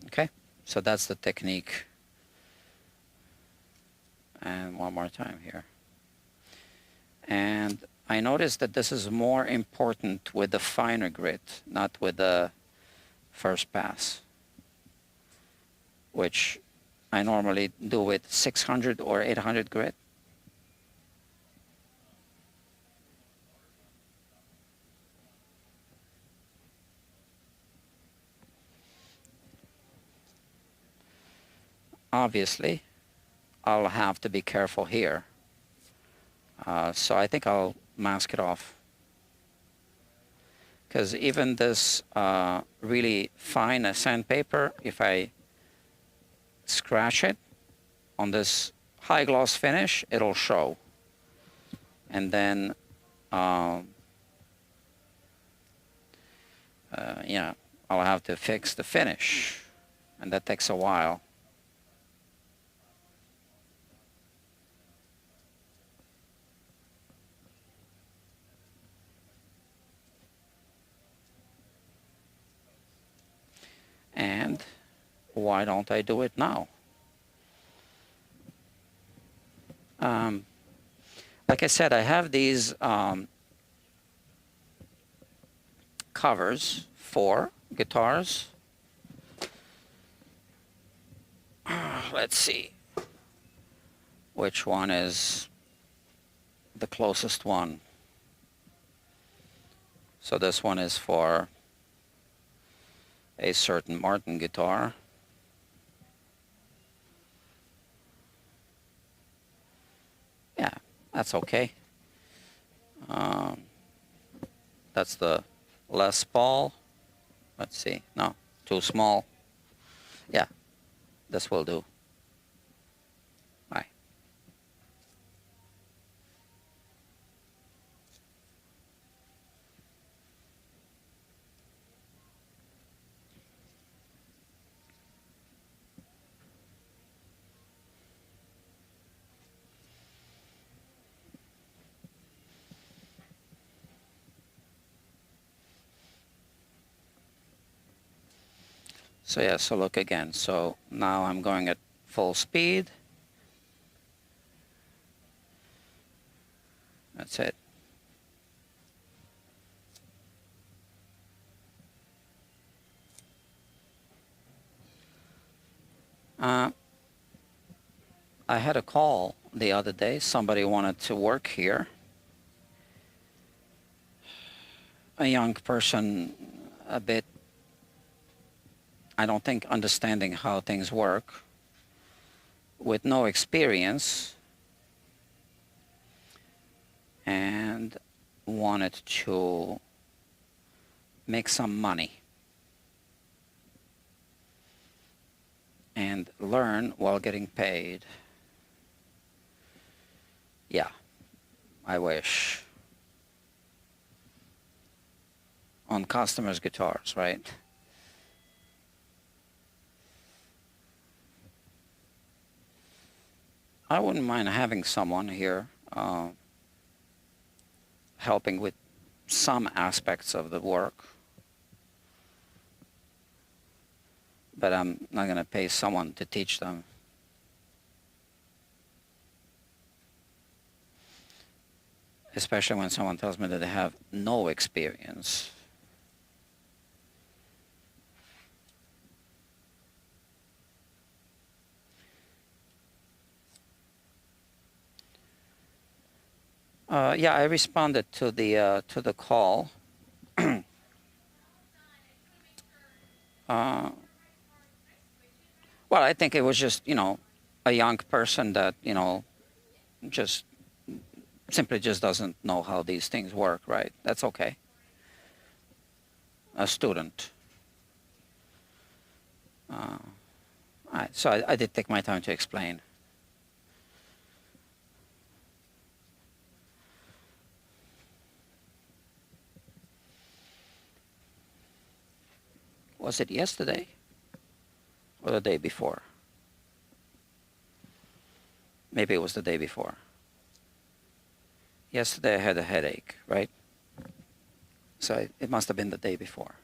Okay, so that's the technique. And one more time here. And I noticed that this is more important with the finer grit, not with the first pass, which I normally do with 600 or 800 grit. Obviously, I'll have to be careful here. So I think I'll mask it off. Because even this really fine sandpaper, if I scratch it on this high gloss finish, it'll show. And then, yeah, I'll have to fix the finish, and that takes a while. And why don't I do it now? Like I said, I have these covers for guitars. Let's see which one is the closest one. So this one is for a certain Martin guitar. Yeah, that's okay. That's the Les Paul. Let's see. No, too small. Yeah, this will do. Right. So yeah, so look again. So now I'm going at full speed. That's it. Uh, I had a call the other day. Somebody wanted to work here. A young person, a bit, I don't think, understanding how things work, with no experience, and wanted to make some money and learn while getting paid. Yeah, I wish. On customers' guitars, right? I wouldn't mind having someone here helping with some aspects of the work, but I'm not going to pay someone to teach them. Especially when someone tells me that they have no experience. Yeah, I responded to the call. Well, I think it was just, a young person that, just simply just doesn't know how these things work, right? That's okay. A student. All right, so I did take my time to explain. Was it yesterday or the day before? Maybe it was the day before. Yesterday I had a headache, right? So it must have been the day before.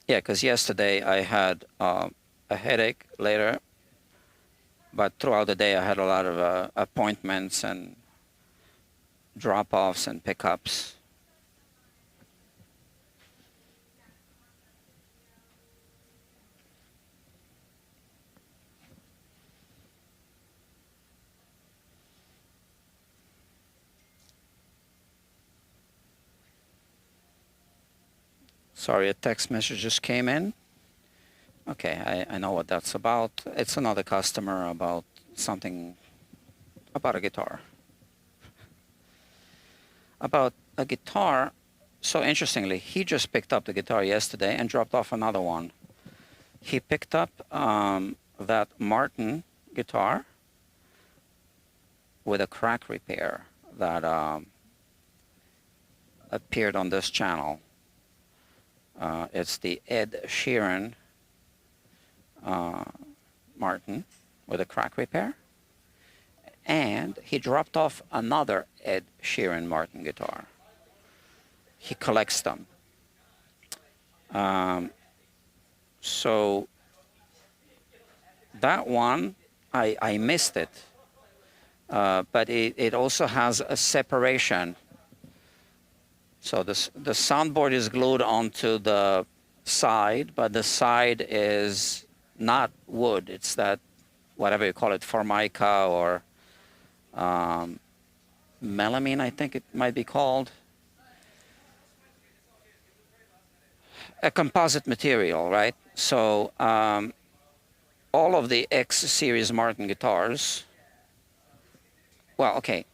Yeah, because yesterday I had a headache later, but throughout the day I had a lot of appointments and drop-offs and pickups. Sorry, a text message just came in. Okay, I know what that's about. It's another customer about something, about a guitar. About a guitar, so interestingly, he just picked up the guitar yesterday and dropped off another one. He picked up that Martin guitar with a crack repair that appeared on this channel. It's the Ed Sheeran Martin with a crack repair. And he dropped off another Ed Sheeran Martin guitar. He collects them. So that one, I missed it. But it also has a separation. So the soundboard is glued onto the side, but the side is not wood. It's that, whatever you call it, formica or melamine, I think it might be called. A composite material, right? So all of the X series Martin guitars, well, okay,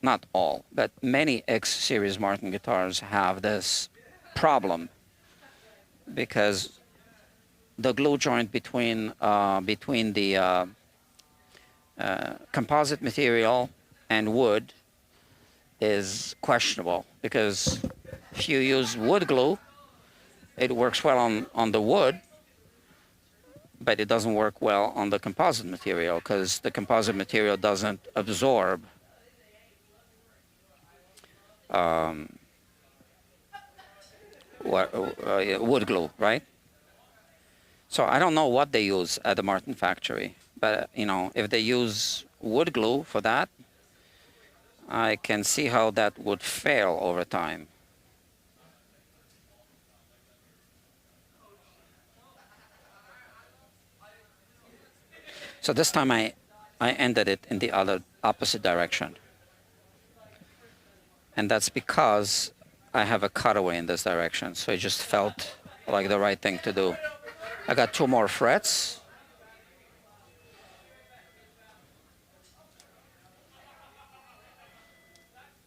not all, but many X series Martin guitars have this problem, because the glue joint between the composite material and wood is questionable, because if you use wood glue, it works well on the wood, but it doesn't work well on the composite material, because the composite material doesn't absorb wood glue, right? So I don't know what they use at the Martin factory, but you know, if they use wood glue for that, I can see how that would fail over time. So this time I ended it in the other opposite direction. And that's because I have a cutaway in this direction. So it just felt like the right thing to do. I got 2 more frets.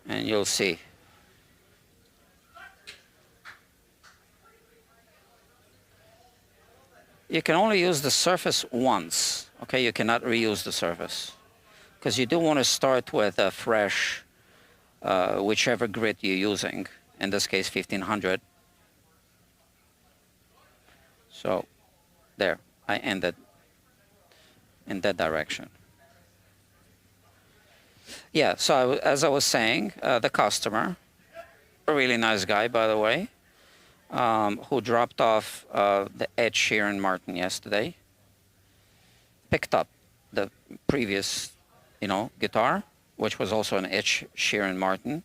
And you'll see. You can only use the surface once. Okay, you cannot reuse the surface, because you do want to start with a fresh, whichever grit you're using. In this case, 1500. So there, I ended in that direction. Yeah, so as I was saying, the customer, a really nice guy, by the way, who dropped off the Ed Sheeran Martin yesterday, picked up the previous, guitar, which was also an Ed Sheeran Martin,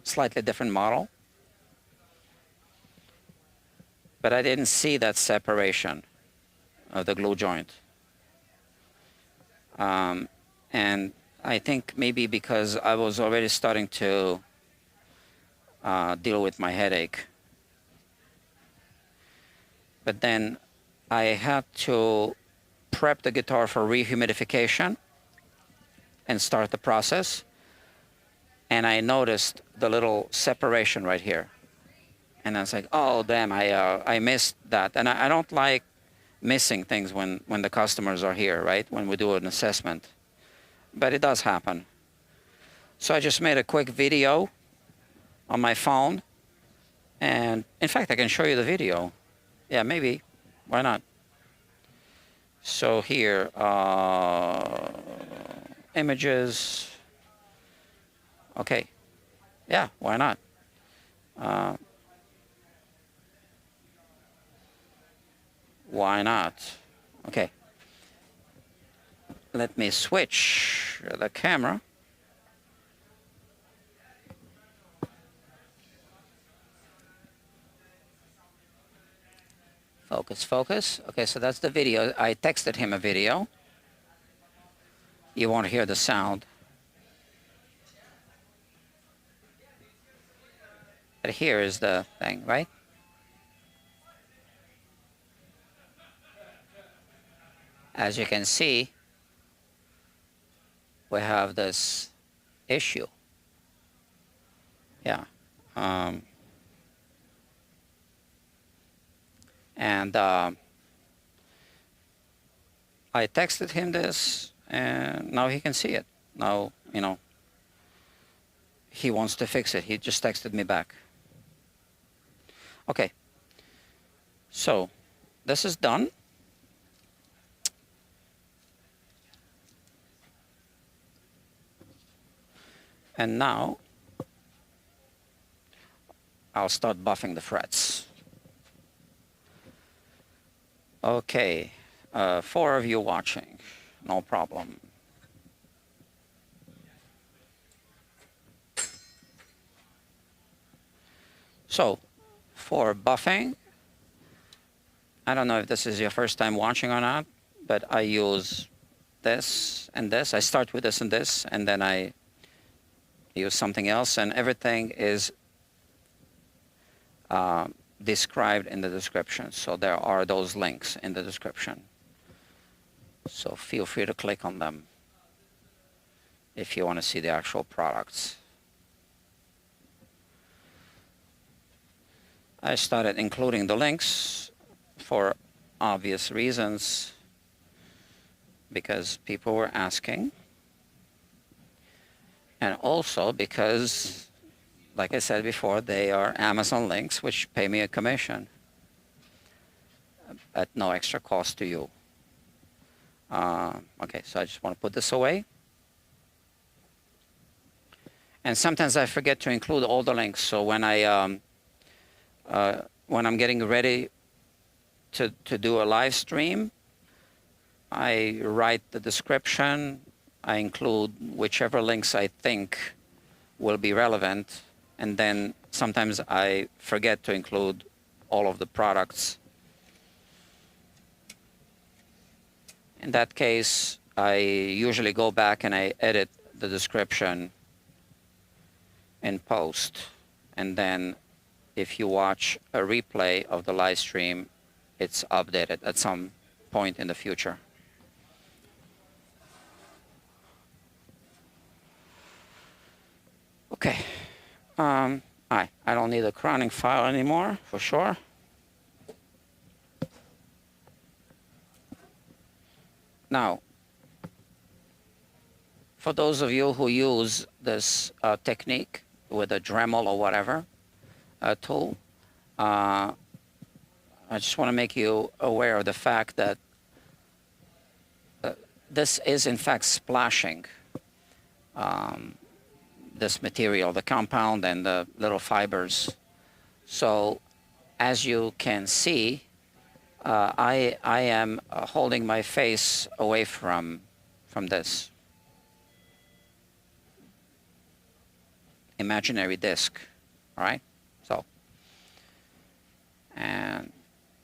slightly different model. But I didn't see that separation of the glue joint. And I think maybe because I was already starting to deal with my headache. But then I had to prep the guitar for rehumidification and start the process. And I noticed the little separation right here. And I was like, oh, damn, I missed that. And I don't like missing things when the customers are here, right? When we do an assessment. But it does happen. So I just made a quick video on my phone. And in fact, I can show you the video. Yeah, maybe. Why not? So here, images. Okay. Yeah, why not? Why not? Okay. Let me switch the camera. Focus, focus. Okay, so that's the video. I texted him a video. You won't hear the sound. But here is the thing, right? As you can see, we have this issue. Yeah. And I texted him this, and now he can see it. Now, he wants to fix it. He just texted me back. Okay. So, this is done. And now, I'll start buffing the frets. Okay, 4 of you watching, no problem. So, for buffing, I don't know if this is your first time watching or not, but I use this and this. I start with this, and then I use something else, and everything is described in the description. So there are those links in the description. So feel free to click on them if you want to see the actual products. I started including the links for obvious reasons, because people were asking, and also because, like I said before, they are Amazon links which pay me a commission at no extra cost to you. Okay, so I just want to put this away. And sometimes I forget to include all the links, so when I'm getting ready to do a live stream, I write the description, I include whichever links I think will be relevant, and then sometimes I forget to include all of the products. In that case, I usually go back and I edit the description in post, and then if you watch a replay of the live stream, it's updated at some point in the future. Okay. I don't need a crowning file anymore, for sure. Now, for those of you who use this technique with a Dremel or whatever tool, I just want to make you aware of the fact that this is in fact splashing this material, the compound and the little fibers. So as you can see, I am holding my face away from this imaginary disc, all right? So, and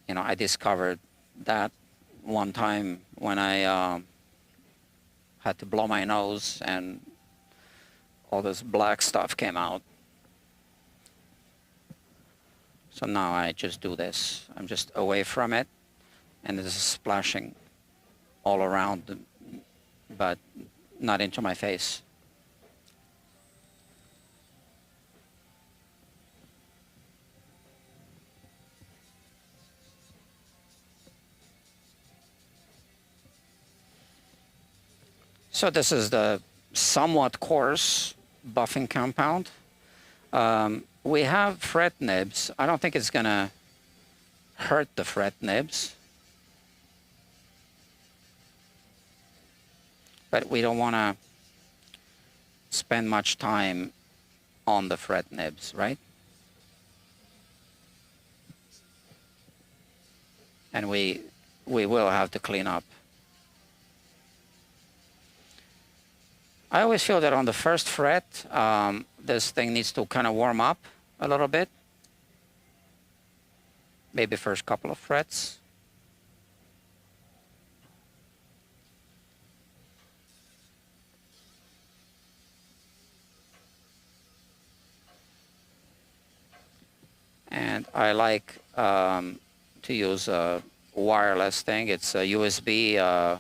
you know, I discovered that one time when I had to blow my nose and all this black stuff came out. So now I just do this. I'm just away from it, and this is splashing all around, but not into my face. So this is the somewhat coarse buffing compound. We have fret nibs. I don't think it's gonna hurt the fret nibs, but we don't want to spend much time on the fret nibs, right? And we will have to clean up. I always feel that on the first fret, this thing needs to kind of warm up a little bit. Maybe first couple of frets. And I like to use a wireless thing. It's a USB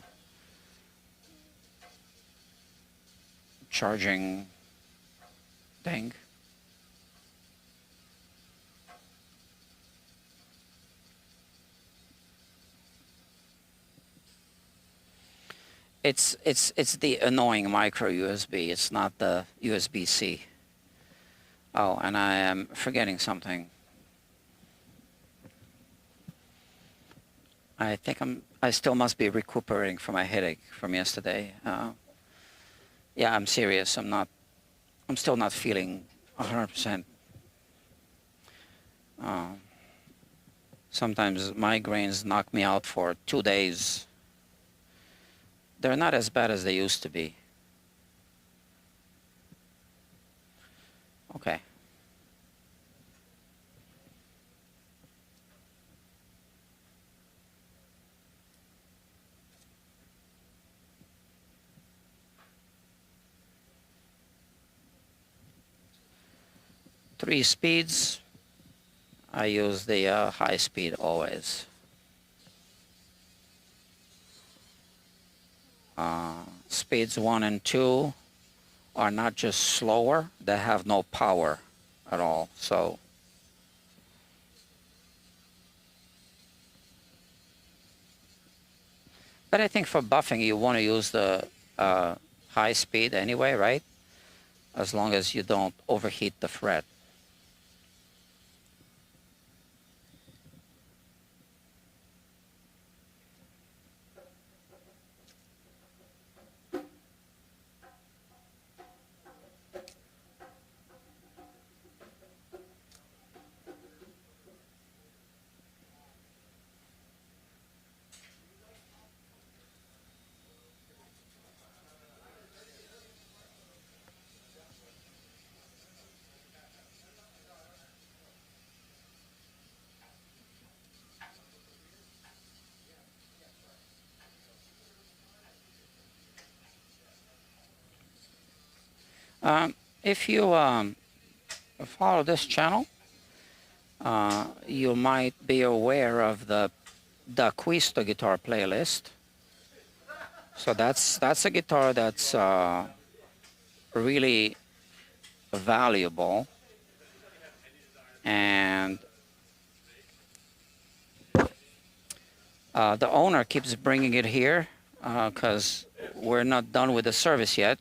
charging thing. It's the annoying micro USB. It's not the USB-C. Oh, and I am forgetting something. I think I still must be recuperating from my headache from yesterday. Yeah, I'm serious. I'm still not feeling 100%. Sometimes migraines knock me out for 2 days. They're not as bad as they used to be. Okay. Three speeds. I use the high speed always. Speeds 1 and 2 are not just slower, they have no power at all. So but I think for buffing you want to use the high speed anyway, right? As long as you don't overheat the fret. If you follow this channel, you might be aware of the D'Acquisto guitar playlist. So that's a guitar that's really valuable, and the owner keeps bringing it here because we're not done with the service yet.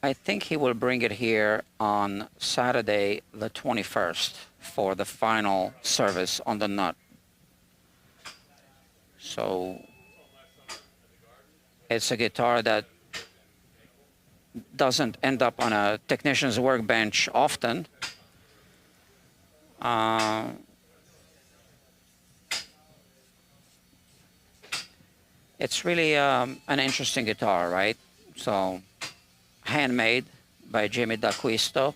I think he will bring it here on Saturday the 21st for the final service on the nut. So it's a guitar that doesn't end up on a technician's workbench often. It's really an interesting guitar, right? So handmade by Jimmy D'Acquisto.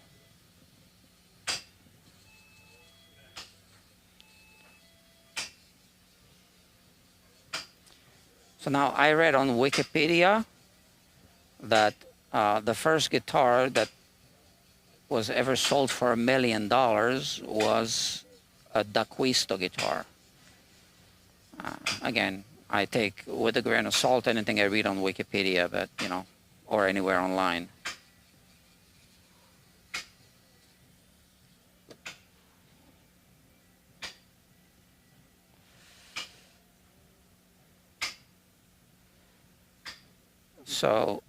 So now I read on Wikipedia that the first guitar that was ever sold for $1 million was a D'Acquisto guitar. Again, I take with a grain of salt anything I read on Wikipedia, but you know, or anywhere online. So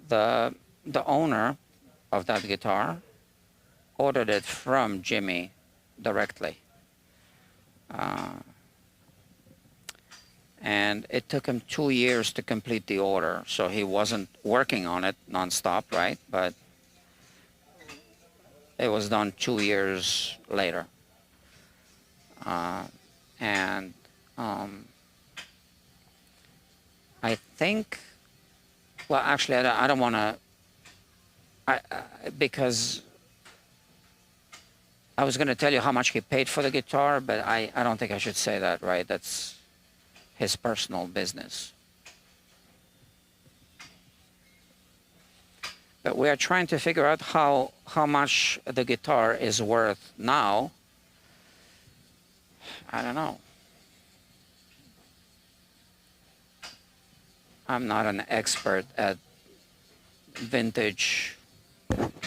the owner of that guitar ordered it from Jimmy directly. And it took him 2 years to complete the order, so he wasn't working on it nonstop, right? But it was done 2 years later. And I think, well, actually, I don't want to, because I was going to tell you how much he paid for the guitar, but I don't think I should say that, right? That's his personal business. But we are trying to figure out how much the guitar is worth now. I don't know. I'm not an expert at vintage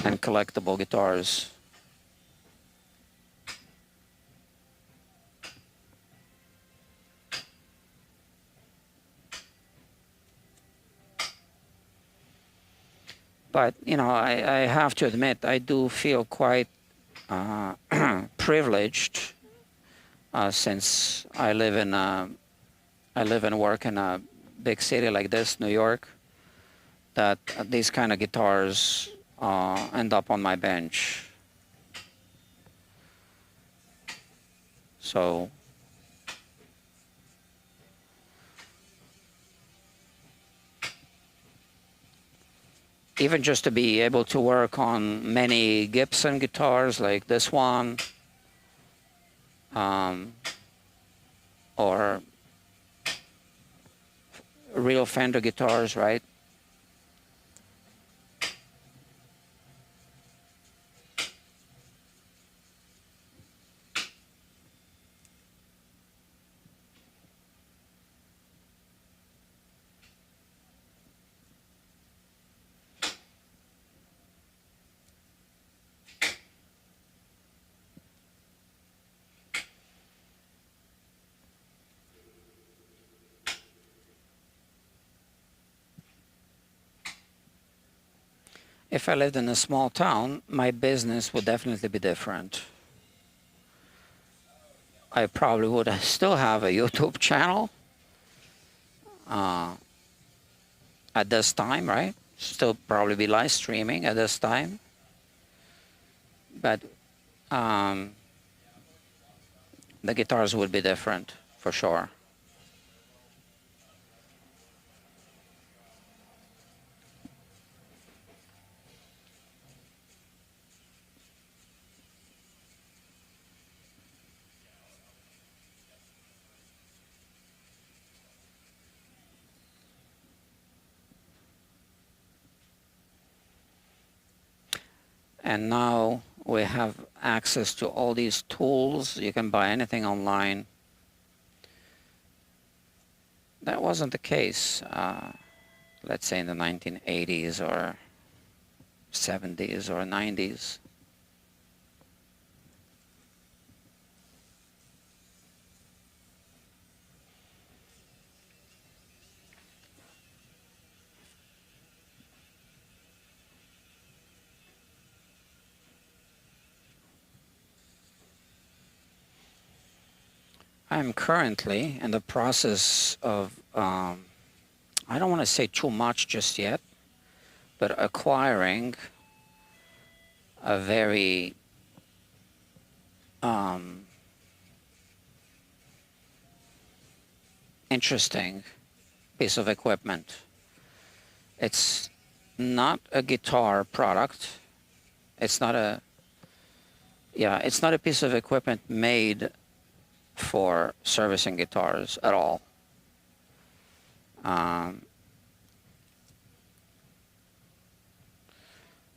and collectible guitars. But, you know, I have to admit, I do feel quite privileged since I live and work in a big city like this, New York, that these kind of guitars end up on my bench. So even just to be able to work on many Gibson guitars like this one, or real Fender guitars, right? If I lived in a small town, my business would definitely be different. I probably would still have a YouTube channel uh, at this time, right? Still probably be live streaming at this time. But um, the guitars would be different for sure. And now we have access to all these tools. You can buy anything online. That wasn't the case, let's say in the 1980s or 70s or 90s. I'm currently in the process of, I don't want to say too much just yet, but acquiring a very interesting piece of equipment. It's not a guitar product. It's not a, yeah, it's not a piece of equipment made for servicing guitars at all.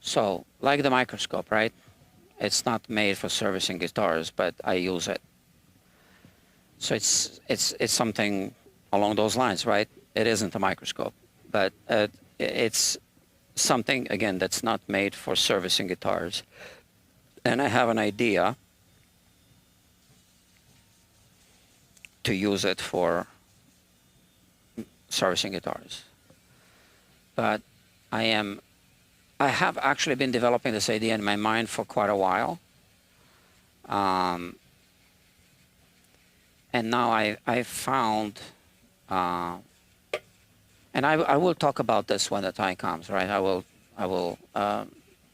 So, like the microscope, right? It's not made for servicing guitars, but I use it. So it's something along those lines, right? It isn't a microscope, but it's something, again, that's not made for servicing guitars. And I have an idea to use it for servicing guitars. But I have actually been developing this idea in my mind for quite a while. And now I found, and I will talk about this when the time comes, right? I will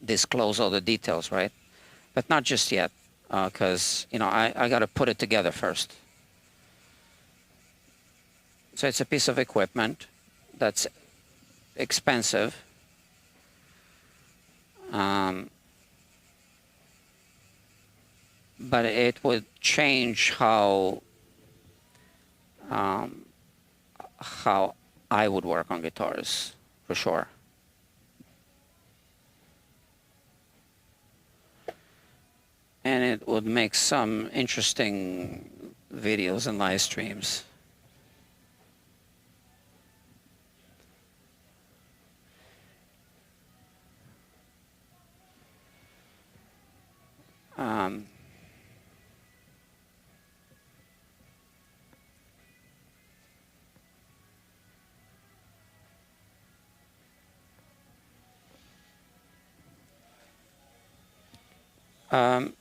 disclose all the details, right? But not just yet, because I got to put it together first. So it's a piece of equipment that's expensive. But it would change how I would work on guitars, for sure. And it would make some interesting videos and live streams.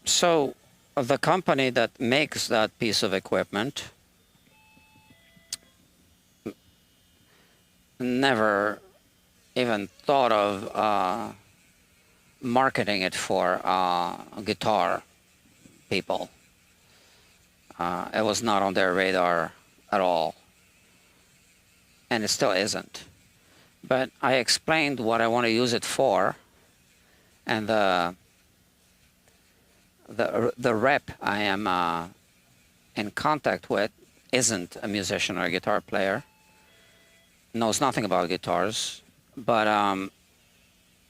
So the company that makes that piece of equipment never even thought of marketing it for guitar people. It was not on their radar at all, and it still isn't. But I explained what I want to use it for, and the rep I am in contact with isn't a musician or a guitar player, knows nothing about guitars, but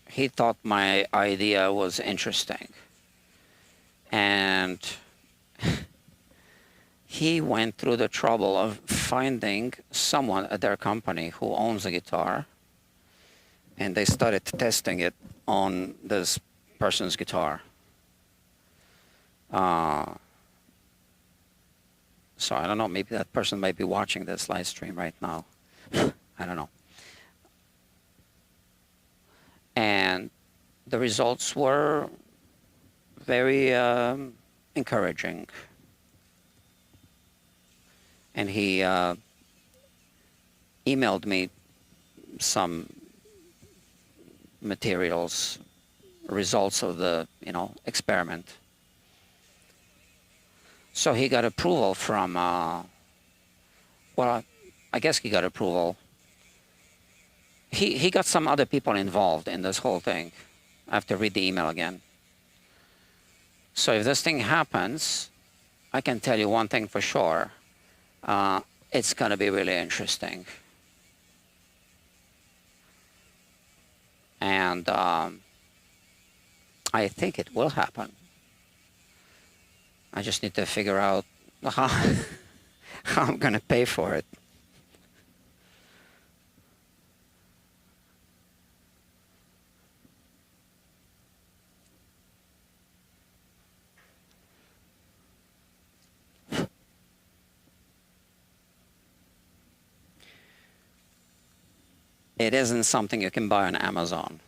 he thought my idea was interesting. And he went through the trouble of finding someone at their company who owns a guitar, and they started testing it on this person's guitar. So I don't know, maybe that person might be watching this live stream right now. I don't know. And the results were very encouraging. And he emailed me some materials, results of the experiment. So he got approval from well, I guess he got approval. He got some other people involved in this whole thing. I have to read the email again. So if this thing happens, I can tell you one thing for sure. It's going to be really interesting. And I think it will happen. I just need to figure out how, how I'm going to pay for it. It isn't something you can buy on Amazon.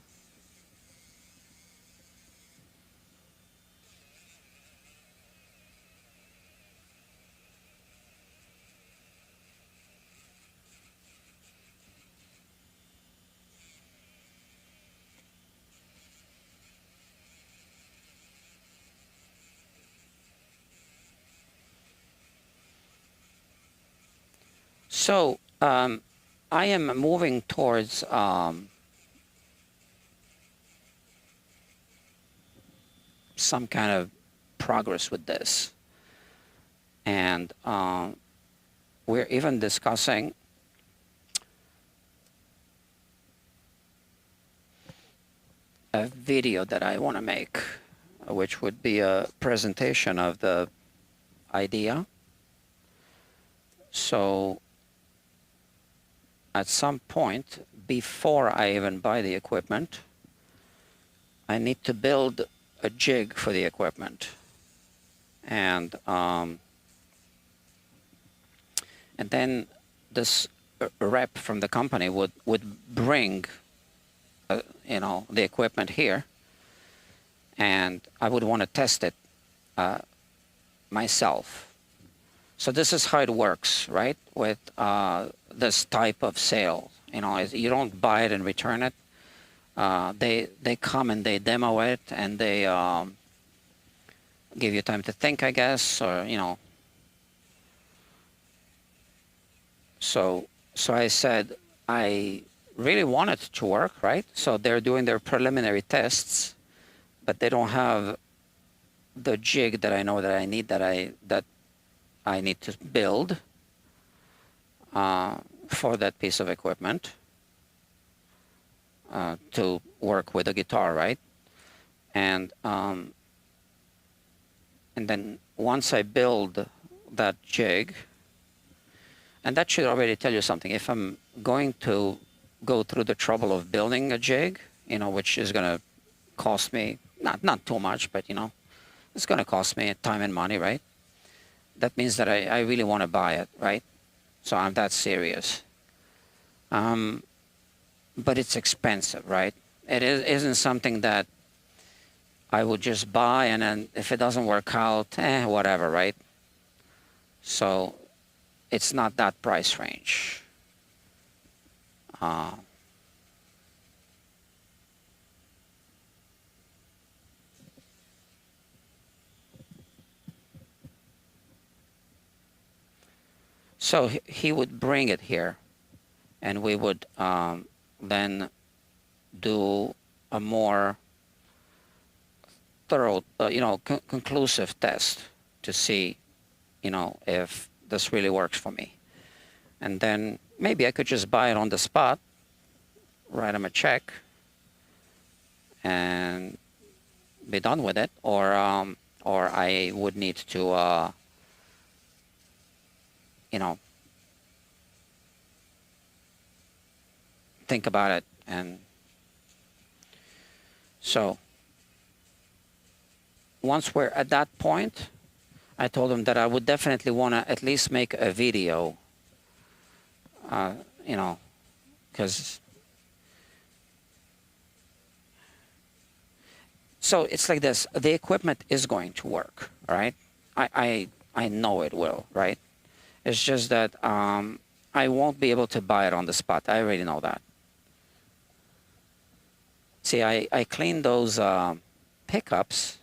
So I am moving towards some kind of progress with this. And we're even discussing a video that I want to make, which would be a presentation of the idea. So at some point, before I even buy the equipment, I need to build a jig for the equipment. And then this rep from the company would bring the equipment here, and I would want to test it myself. So this is how it works, right? With this type of sale, you don't buy it and return it. They come and they demo it, and they give you time to think, I guess, or So I said I really want it to work, right? So they're doing their preliminary tests, but they don't have the jig that I know that I need, that I need to build for that piece of equipment to work with the guitar, right? And then once I build that jig, and that should already tell you something. If I'm going to go through the trouble of building a jig, which is going to cost me not too much, but it's going to cost me time and money, right? That means that I really want to buy it, right? So I'm that serious. But it's expensive, right? It isn't something that I would just buy, and then if it doesn't work out, whatever, right? So it's not that price range. So he would bring it here, and we would then do a more thorough, conclusive test to see, if this really works for me. And then maybe I could just buy it on the spot, write him a check, and be done with it, or I would need to, think about it. And so once we're at that point, I told him that I would definitely want to at least make a video, because So it's like this. The equipment is going to work, all right? I know it will, right? It's just that I won't be able to buy it on the spot. I already know that. See, I cleaned those pickups,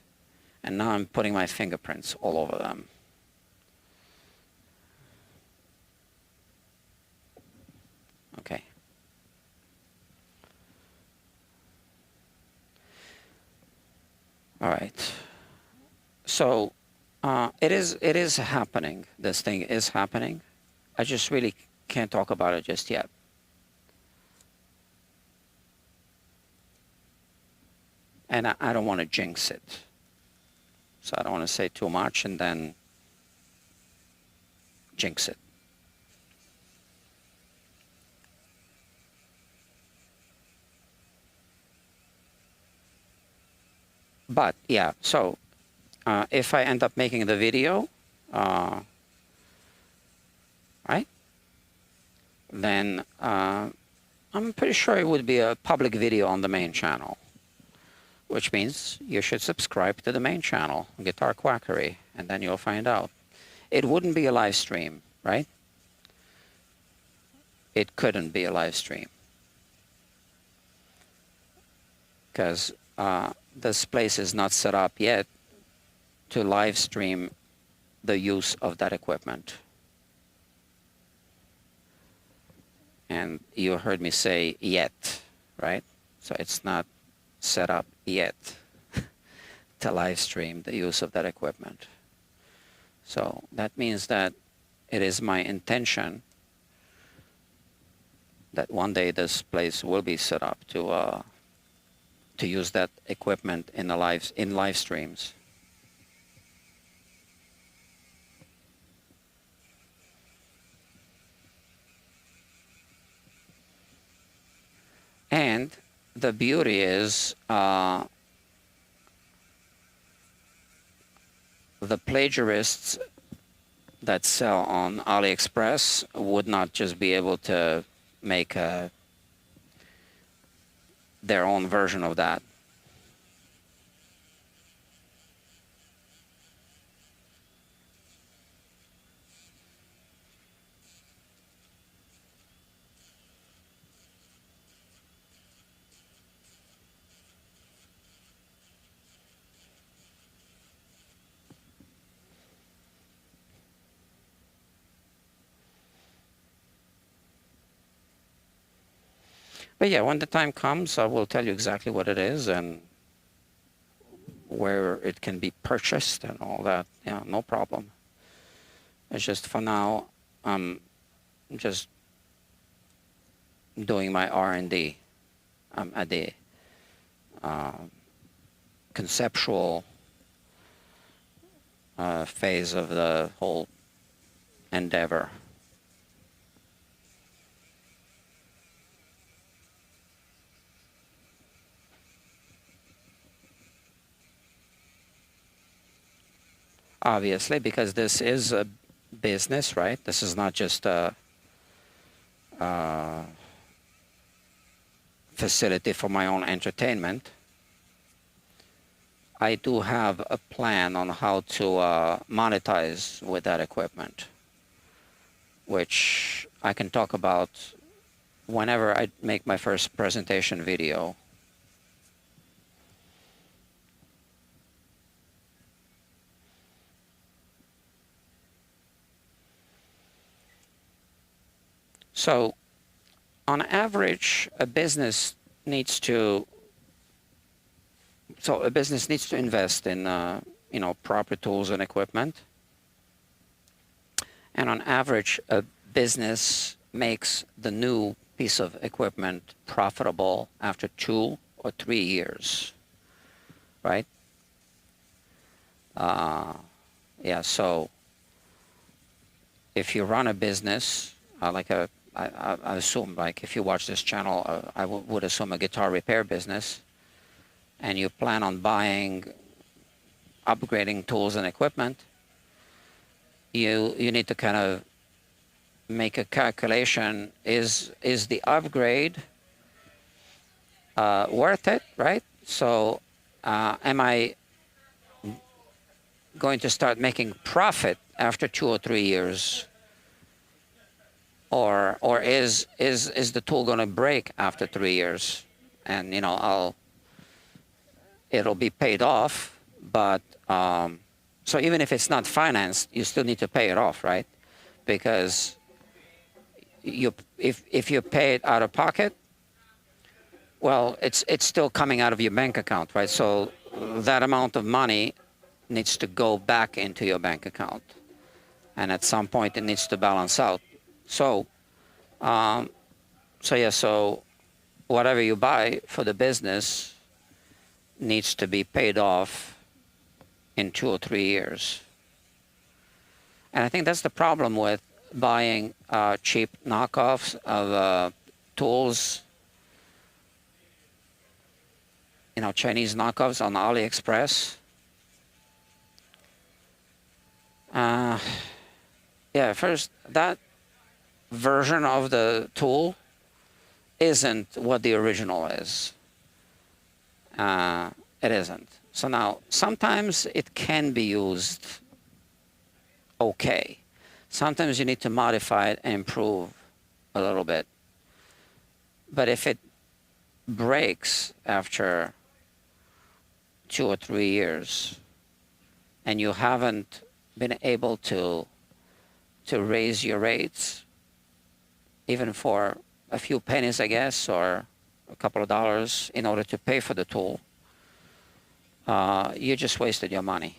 and now I'm putting my fingerprints all over them. Okay. All right. So it is happening. This thing is happening. I just really can't talk about it just yet. And I don't want to jinx it. So I don't want to say too much and then jinx it. But yeah, so if I end up making the video, right, then I'm pretty sure it would be a public video on the main channel, which means you should subscribe to the main channel, Guitar Quackery, and then you'll find out. It wouldn't be a live stream, right? It couldn't be a live stream because this place is not set up yet to live stream the use of that equipment. And you heard me say yet, right? So it's not set up yet to live stream the use of that equipment. So that means that it is my intention that one day this place will be set up to use that equipment in live streams. And the beauty is the plagiarists that sell on AliExpress would not just be able to make their own version of that. But yeah, when the time comes, I will tell you exactly what it is and where it can be purchased and all that. Yeah, no problem. It's just for now, I'm just doing my R&D. I'm at the conceptual phase of the whole endeavor. Obviously, because this is a business, right? This is not just a facility for my own entertainment. I do have a plan on how to monetize with that equipment, which I can talk about whenever I make my first presentation video. So on average, a business needs to invest in proper tools and equipment. And on average, a business makes the new piece of equipment profitable after 2 or 3 years, right? Yeah, so if you run a business, I assume, like if you watch this channel, I would assume a guitar repair business, and you plan on upgrading tools and equipment, you need to kind of make a calculation. Is the upgrade worth it, right? So am I going to start making profit after 2 or 3 years, or is the tool going to break after 3 years, and it'll be paid off, but so even if it's not financed, you still need to pay it off, right? Because if you pay it out of pocket, well, it's still coming out of your bank account, right? So that amount of money needs to go back into your bank account, and at some point it needs to balance out. So, so whatever you buy for the business needs to be paid off in 2 or 3 years. And I think that's the problem with buying cheap knockoffs of tools, Chinese knockoffs on AliExpress. Yeah, first, that version of the tool isn't what the original is. It isn't. So now, sometimes it can be used okay. Sometimes you need to modify it and improve a little bit. But if it breaks after 2 or 3 years and you haven't been able to raise your rates, even for a few pennies, I guess, or a couple of dollars in order to pay for the tool, you just wasted your money.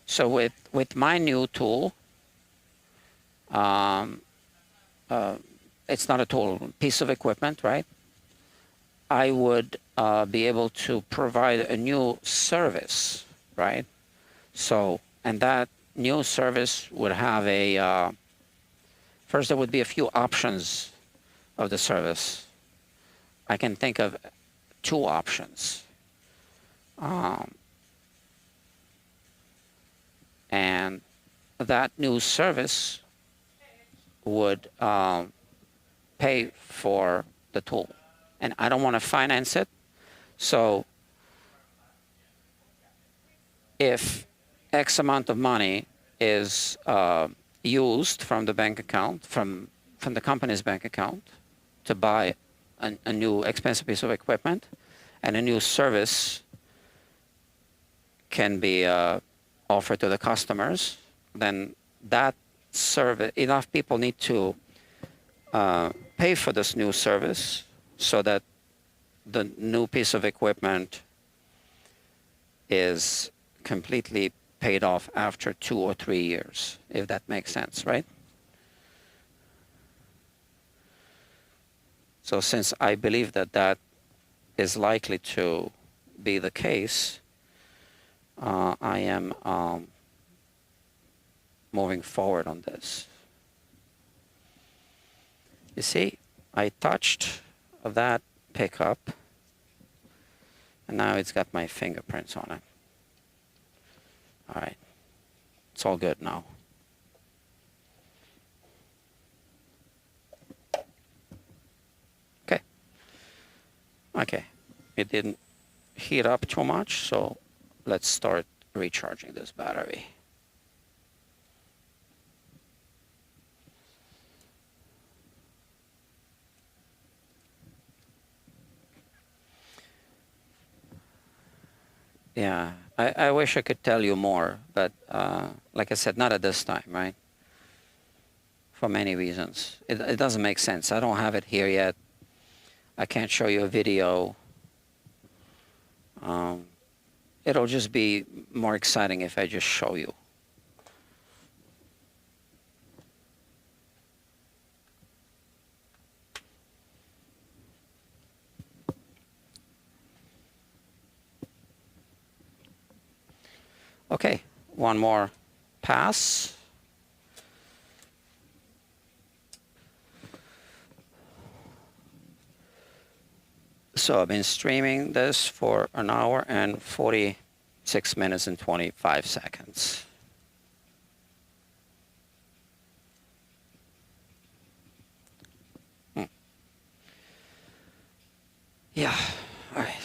So with my new tool, it's not a tool, piece of equipment, right? I would be able to provide a new service, right? So, and that new service would have first there would be a few options of the service. I can think of 2 options. And that new service would pay for the tool. And I don't want to finance it. So if X amount of money is used from the bank account, from the company's bank account, to buy a new expensive piece of equipment, and a new service can be offered to the customers, then that service, enough people need to pay for this new service so that the new piece of equipment is completely paid off after 2 or 3 years, if that makes sense, right? So since I believe that that is likely to be the case, I am moving forward on this. You see, I touched that pickup, and now it's got my fingerprints on it. All right, it's all good now. Okay, it didn't heat up too much, so let's start recharging this battery. Yeah, I wish I could tell you more, but like I said, not at this time, right? For many reasons. It doesn't make sense. I don't have it here yet. I can't show you a video. It'll just be more exciting if I just show you. Okay, one more pass. So I've been streaming this for an hour and 46 minutes and 25 seconds. Yeah, all right.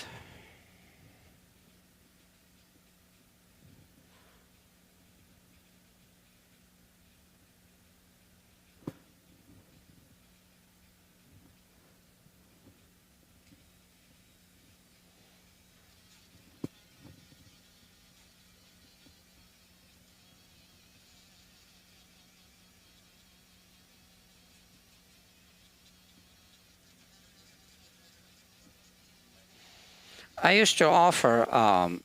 I used to offer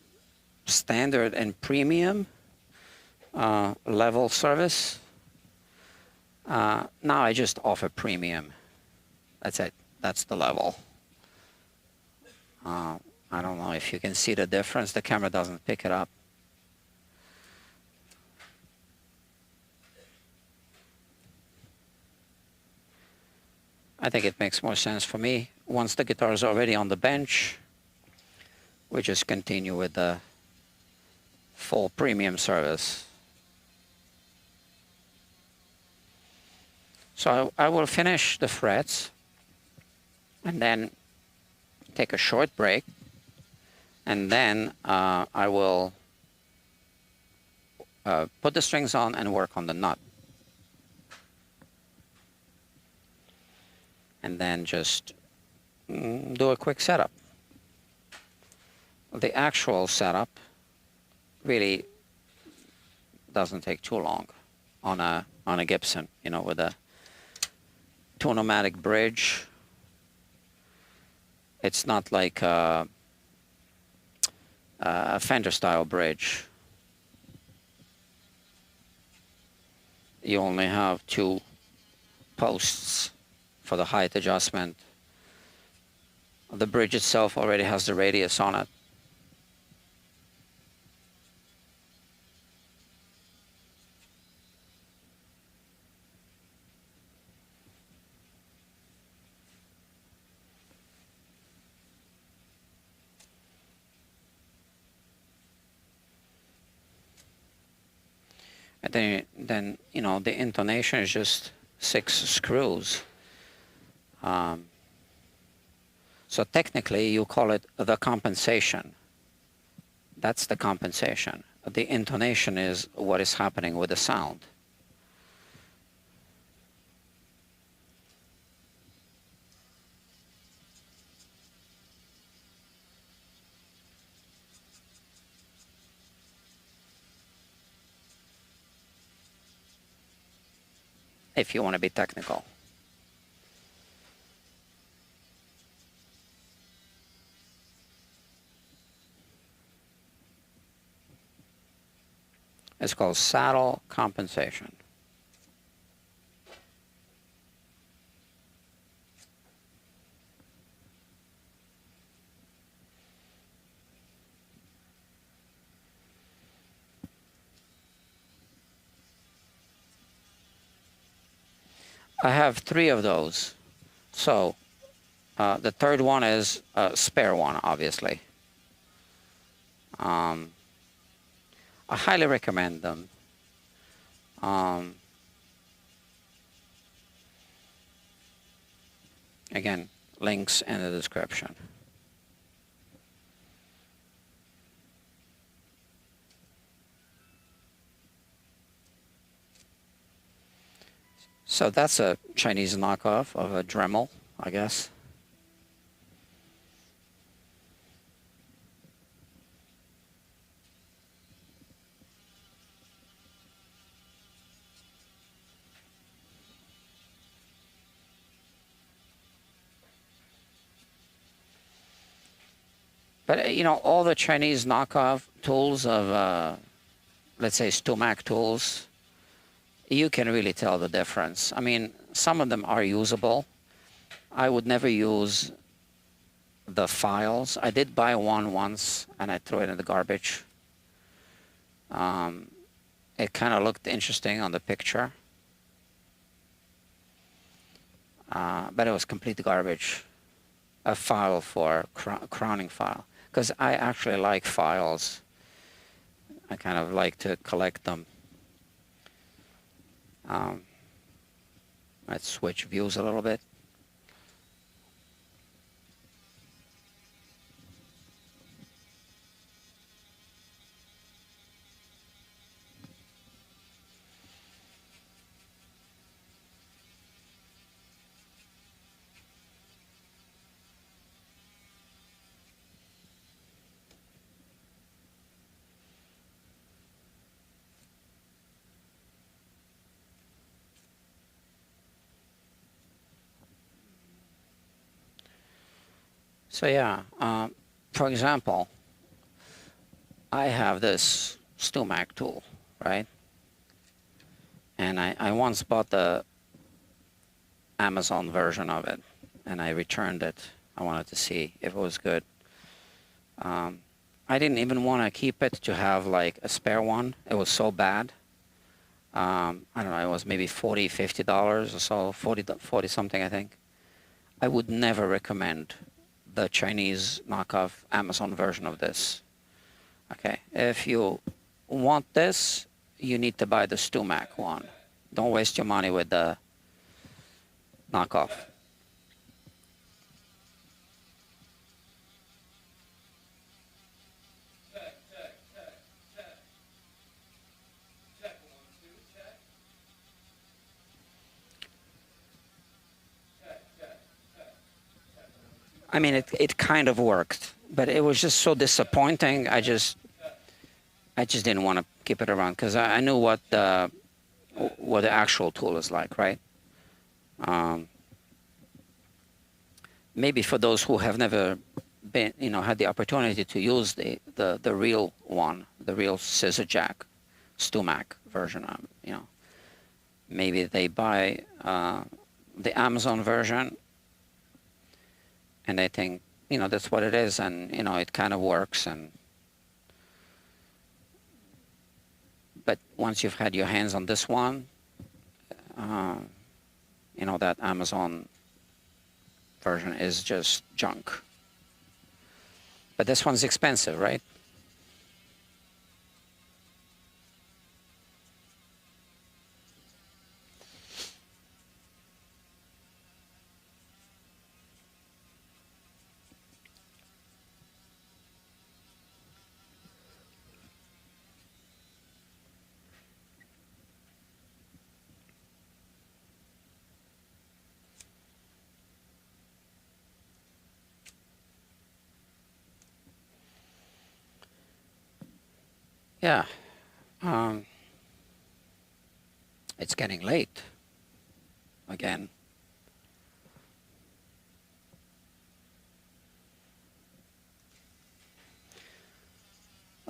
standard and premium level service. Now I just offer premium. That's it. That's the level. I don't know if you can see the difference. The camera doesn't pick it up. I think it makes more sense for me. Once the guitar is already on the bench, we just continue with the full premium service. So I will finish the frets and then take a short break, and then I will put the strings on and work on the nut. And then just do a quick setup. The actual setup really doesn't take too long on a Gibson, you know, with a two-pneumatic bridge. It's not like a Fender-style bridge. You only have two posts for the height adjustment. The bridge itself already has the radius on it. And then you know, the intonation is just 6 screws. So technically, you call it the compensation. That's the compensation. The intonation is what is happening with the sound. If you want to be technical. It's called saddle compensation. I have 3 of those. So the third one is a spare one, obviously. I highly recommend them. Again, links in the description. So that's a Chinese knockoff of a Dremel, I guess. But you know, all the Chinese knockoff tools of, let's say, Stumac tools, you can really tell the difference. I mean, some of them are usable. I would never use the files. I did buy one once, and I threw it in the garbage. It kind of looked interesting on the picture, but it was complete garbage. A file for crowning file, because I actually like files. I kind of like to collect them. Let's switch views a little bit. So yeah, for example, I have this StewMac tool, right? And I once bought the Amazon version of it, and I returned it. I wanted to see if it was good. I didn't even want to keep it to have like a spare one. It was so bad. I don't know, it was maybe $40, $50 or so, 40 something, I think. I would never recommend the Chinese knockoff Amazon version of this. Okay, if you want this, you need to buy the StewMac one. Don't waste your money with the knockoff. I mean, it kind of worked, but it was just so disappointing. I just didn't want to keep it around because I knew what the actual tool is like, right? Maybe for those who have never been, had the opportunity to use the real one, the real scissor jack, StewMac version, maybe they buy the Amazon version, and they think, that's what it is, and it kind of works, but once you've had your hands on this one, that Amazon version is just junk. But this one's expensive, right? Yeah. It's getting late again.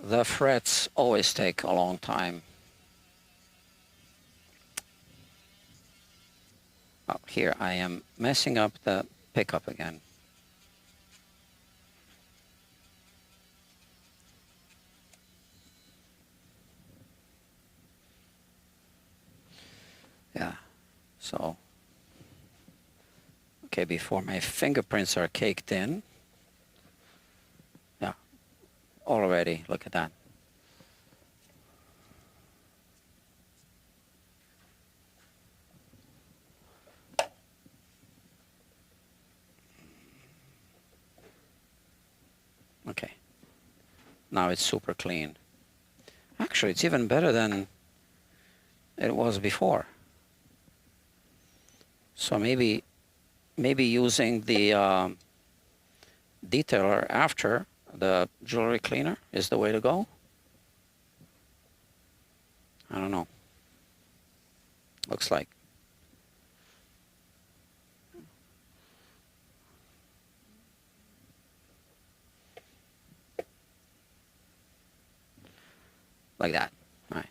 The frets always take a long time. Oh, here I am messing up the pickup again. Yeah, so, okay, before my fingerprints are caked in. Yeah, already, look at that. Okay, now it's super clean. Actually, it's even better than it was before. So maybe using the detailer after the jewelry cleaner is the way to go. I don't know. Looks like. Like that. All right.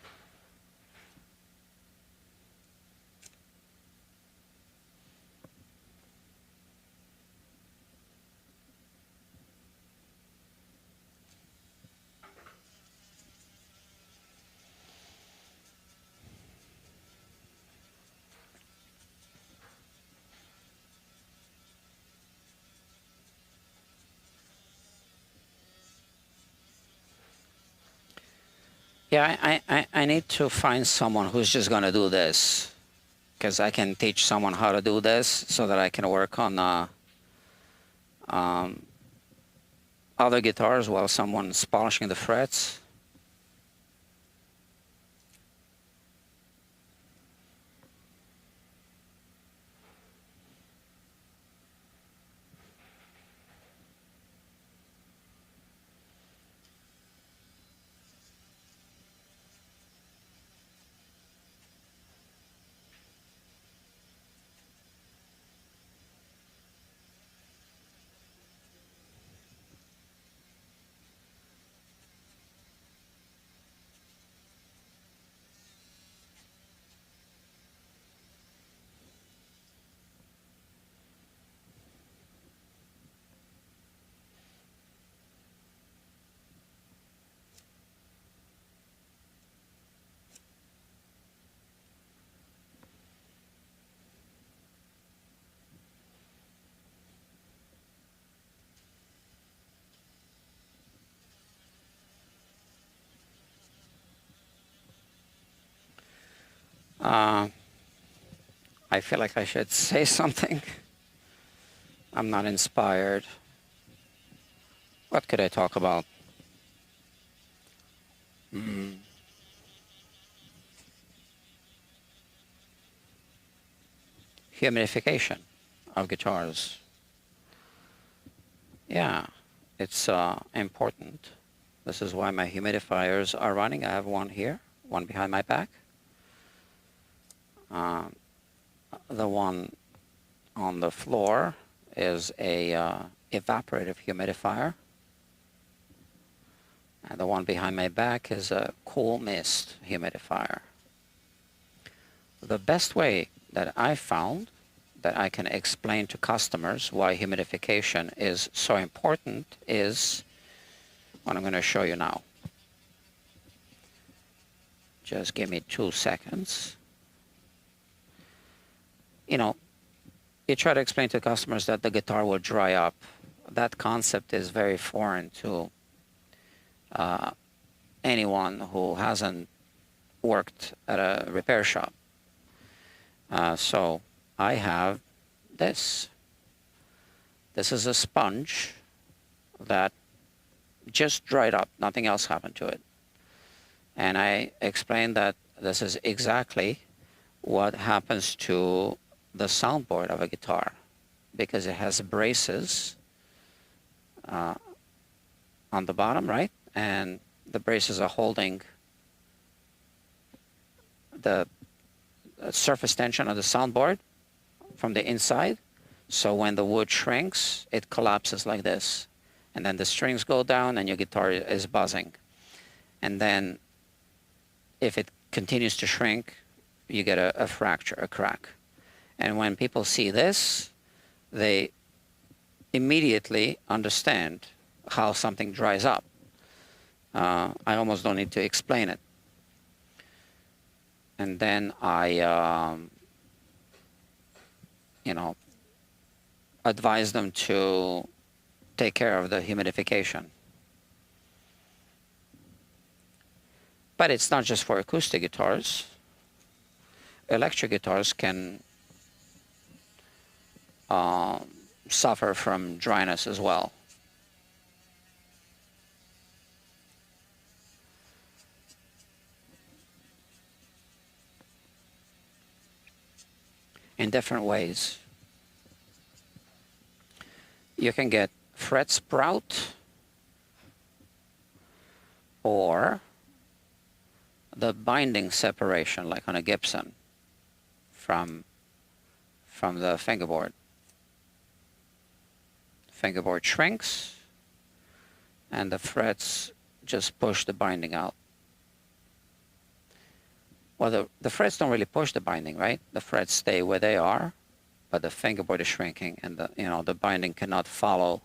Yeah, I need to find someone who's just going to do this, because I can teach someone how to do this so that I can work on other guitars while someone's polishing the frets. Uh, I feel like I should say something. I'm not inspired. What could I talk about? Mm. Humidification of guitars. Yeah, it's important. This is why my humidifiers are running. I have one here, one behind my back. The one on the floor is a evaporative humidifier. And the one behind my back is a cool mist humidifier. The best way that I found that I can explain to customers why humidification is so important is what I'm going to show you now. Just give me 2 seconds. You know, you try to explain to customers that the guitar will dry up. That concept is very foreign to anyone who hasn't worked at a repair shop. So I have this. This is a sponge that just dried up. Nothing else happened to it. And I explained that this is exactly what happens to the soundboard of a guitar, because it has braces on the bottom, right? And the braces are holding the surface tension of the soundboard from the inside. So when the wood shrinks, it collapses like this. And then the strings go down and your guitar is buzzing. And then if it continues to shrink, you get a fracture, a crack. And when people see this, they immediately understand how something dries up. I almost don't need to explain it. And then I, advise them to take care of the humidification. But it's not just for acoustic guitars. Electric guitars can suffer from dryness as well. In different ways. You can get fret sprout or the binding separation, like on a Gibson, from the fingerboard. Fingerboard shrinks and the frets just push the binding out. Well, the frets don't really push the binding, right? The frets stay where they are, but the fingerboard is shrinking, and the binding cannot follow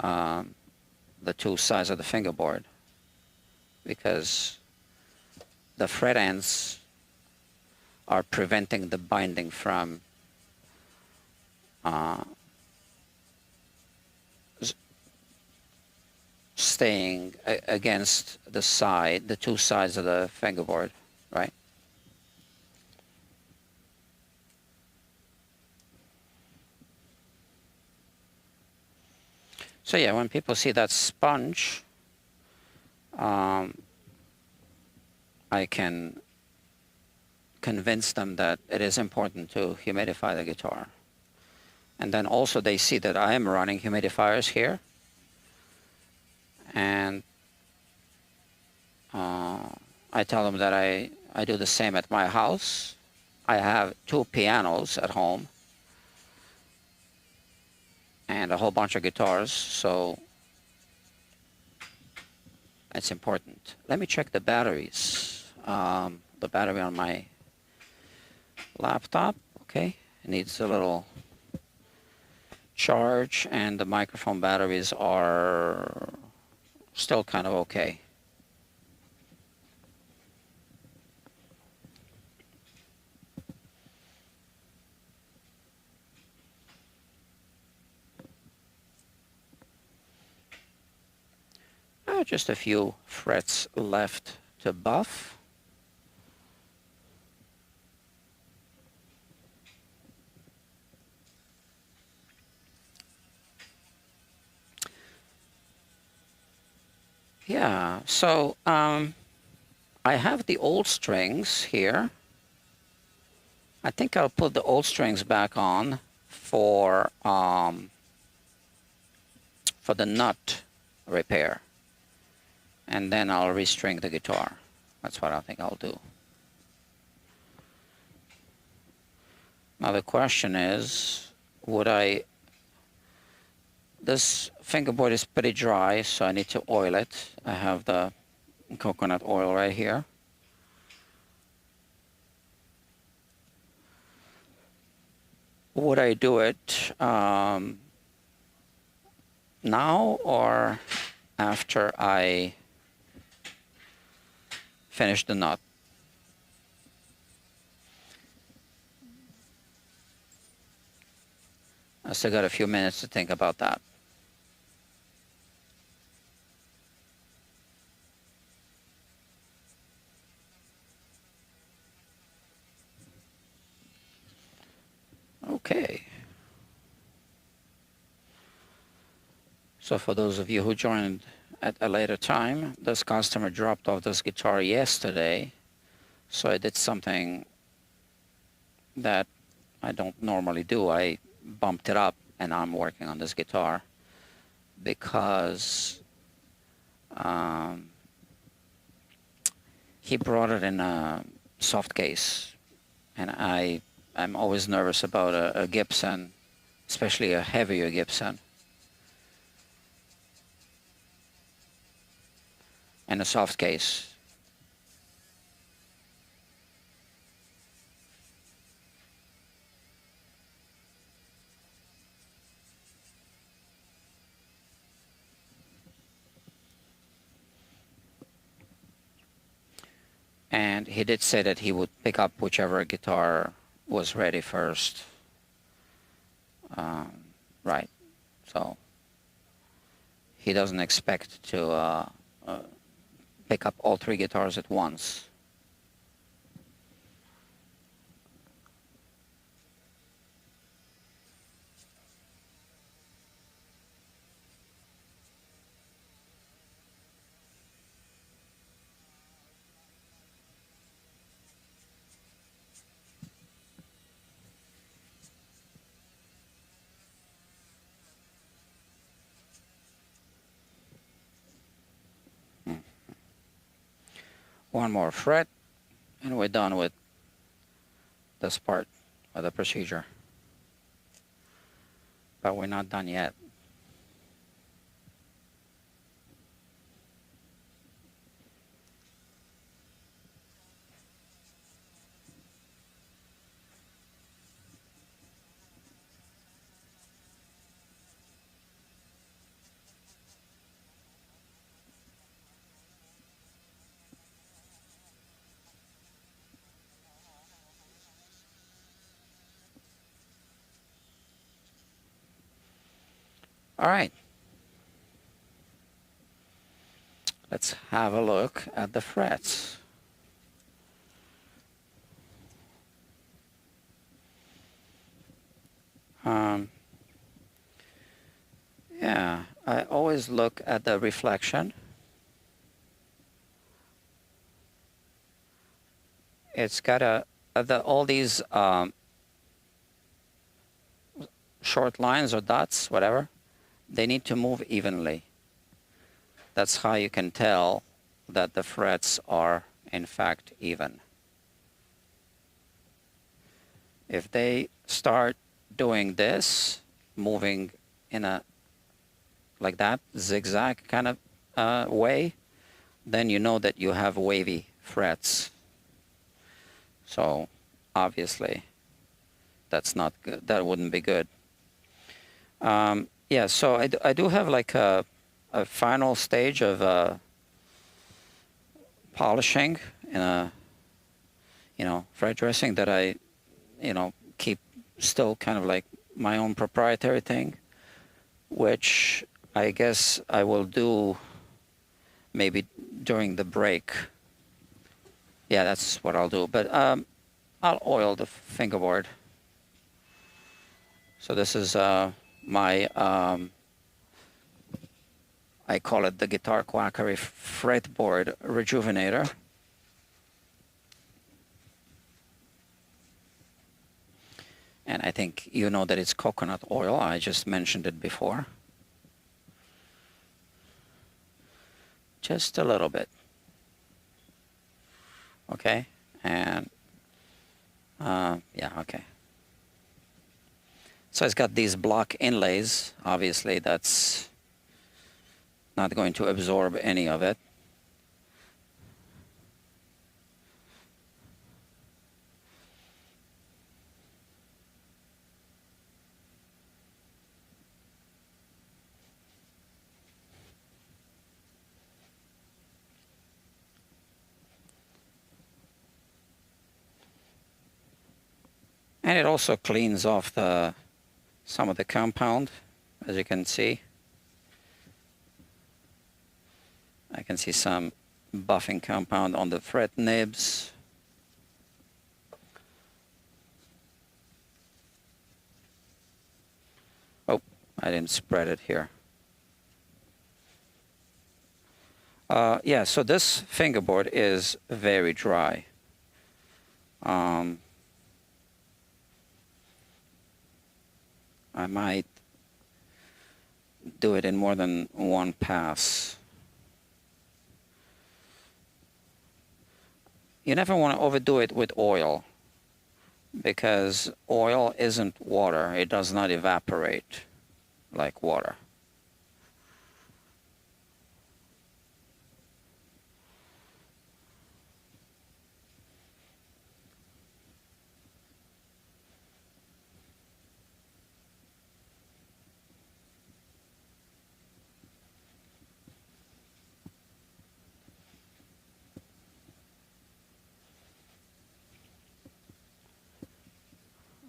the two sides of the fingerboard, because the fret ends are preventing the binding from staying against the two sides of the fingerboard, right? So yeah, when people see that sponge, I can convince them that it is important to humidify the guitar. And then also they see that I am running humidifiers here. And I tell them that I do the same at my house. I have 2 pianos at home and a whole bunch of guitars, so it's important. Let me check the batteries. The battery on my laptop, okay, it needs a little charge, and the microphone batteries are still kind of okay. Just a few frets left to buff. Yeah, so I have the old strings here. I think I'll put the old strings back on for the nut repair, and then I'll restring the guitar. That's what I think I'll do. Now the question is, would I... This fingerboard is pretty dry, so I need to oil it. I have the coconut oil right here. Would I do it now or after I finish the nut? I still got a few minutes to think about that. Okay. So for those of you who joined at a later time, this customer dropped off this guitar yesterday. So I did something that I don't normally do. I bumped it up, and I'm working on this guitar because he brought it in a soft case, and I'm always nervous about a Gibson, especially a heavier Gibson, and a soft case. And he did say that he would pick up whichever guitar was ready first. Right. So he doesn't expect to pick up all three guitars at once. One more fret, and we're done with this part of the procedure. But we're not done yet. All right. Let's have a look at the frets. Yeah, I always look at the reflection. It's got all these short lines or dots, whatever, they need to move evenly. That's how you can tell that the frets are in fact even. If they start doing this, moving in a like that zigzag kind of way, then you know that you have wavy frets. So obviously that's not good. That wouldn't be good. Yeah, so I do have like a final stage of polishing and fret dressing that I keep still kind of like my own proprietary thing, which I guess I will do maybe during the break. Yeah, that's what I'll do. But I'll oil the fingerboard. So this is my I call it the Guitar Quackery Fretboard Rejuvenator. And I think you know that it's coconut oil. I just mentioned it before. Just a little bit. Okay, and yeah, okay. So it's got these block inlays. Obviously, that's not going to absorb any of it. And it also cleans off some of the compound, as you can see. I can see some buffing compound on the fret nibs. Oh, I didn't spread it here. Yeah, so this fingerboard is very dry. I might do it in more than one pass. You never want to overdo it with oil, because oil isn't water. It does not evaporate like water.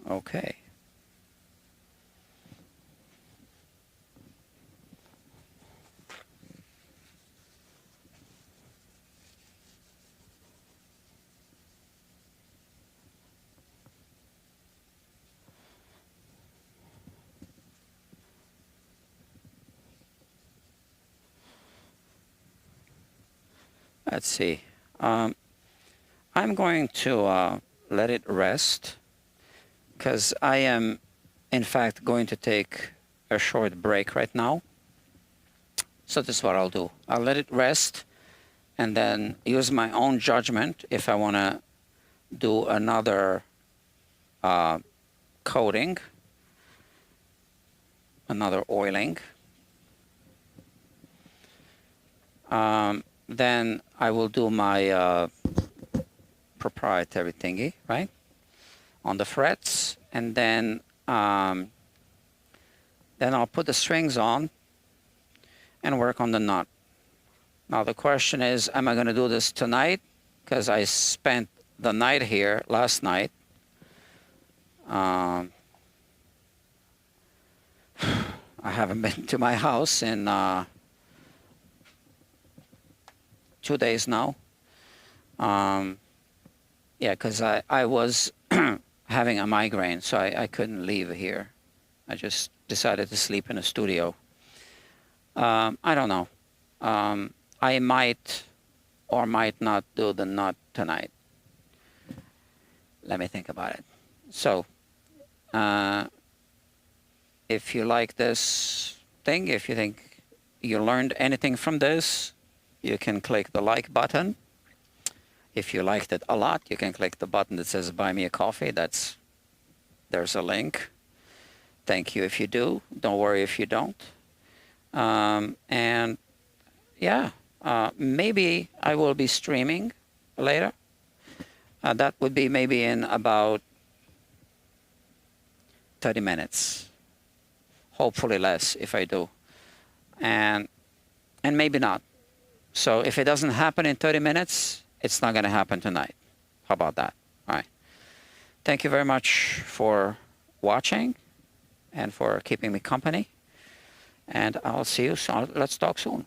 Okay. Let's see. I'm going to let it rest, because I am, in fact, going to take a short break right now. So this is what I'll do. I'll let it rest and then use my own judgment if I want to do another coating, another oiling. Then I will do my proprietary thingy, right, on the frets, and then I'll put the strings on and work on the nut. Now the question is, am I going to do this tonight? Because I spent the night here last night. I haven't been to my house in 2 days now. Yeah, because I was having a migraine, so I couldn't leave here. I just decided to sleep in a studio. I don't know. I might or might not do the nut tonight. Let me think about it. So, if you like this thing, if you think you learned anything from this, you can click the like button. If you liked it a lot, you can click the button that says buy me a coffee. There's a link. Thank you if you do. Don't worry if you don't. And yeah, maybe I will be streaming later. That would be maybe in about 30 minutes. Hopefully less if I do. And maybe not. So if it doesn't happen in 30 minutes, it's not going to happen tonight. How about that? All right. Thank you very much for watching and for keeping me company. And I'll see you soon. Let's talk soon.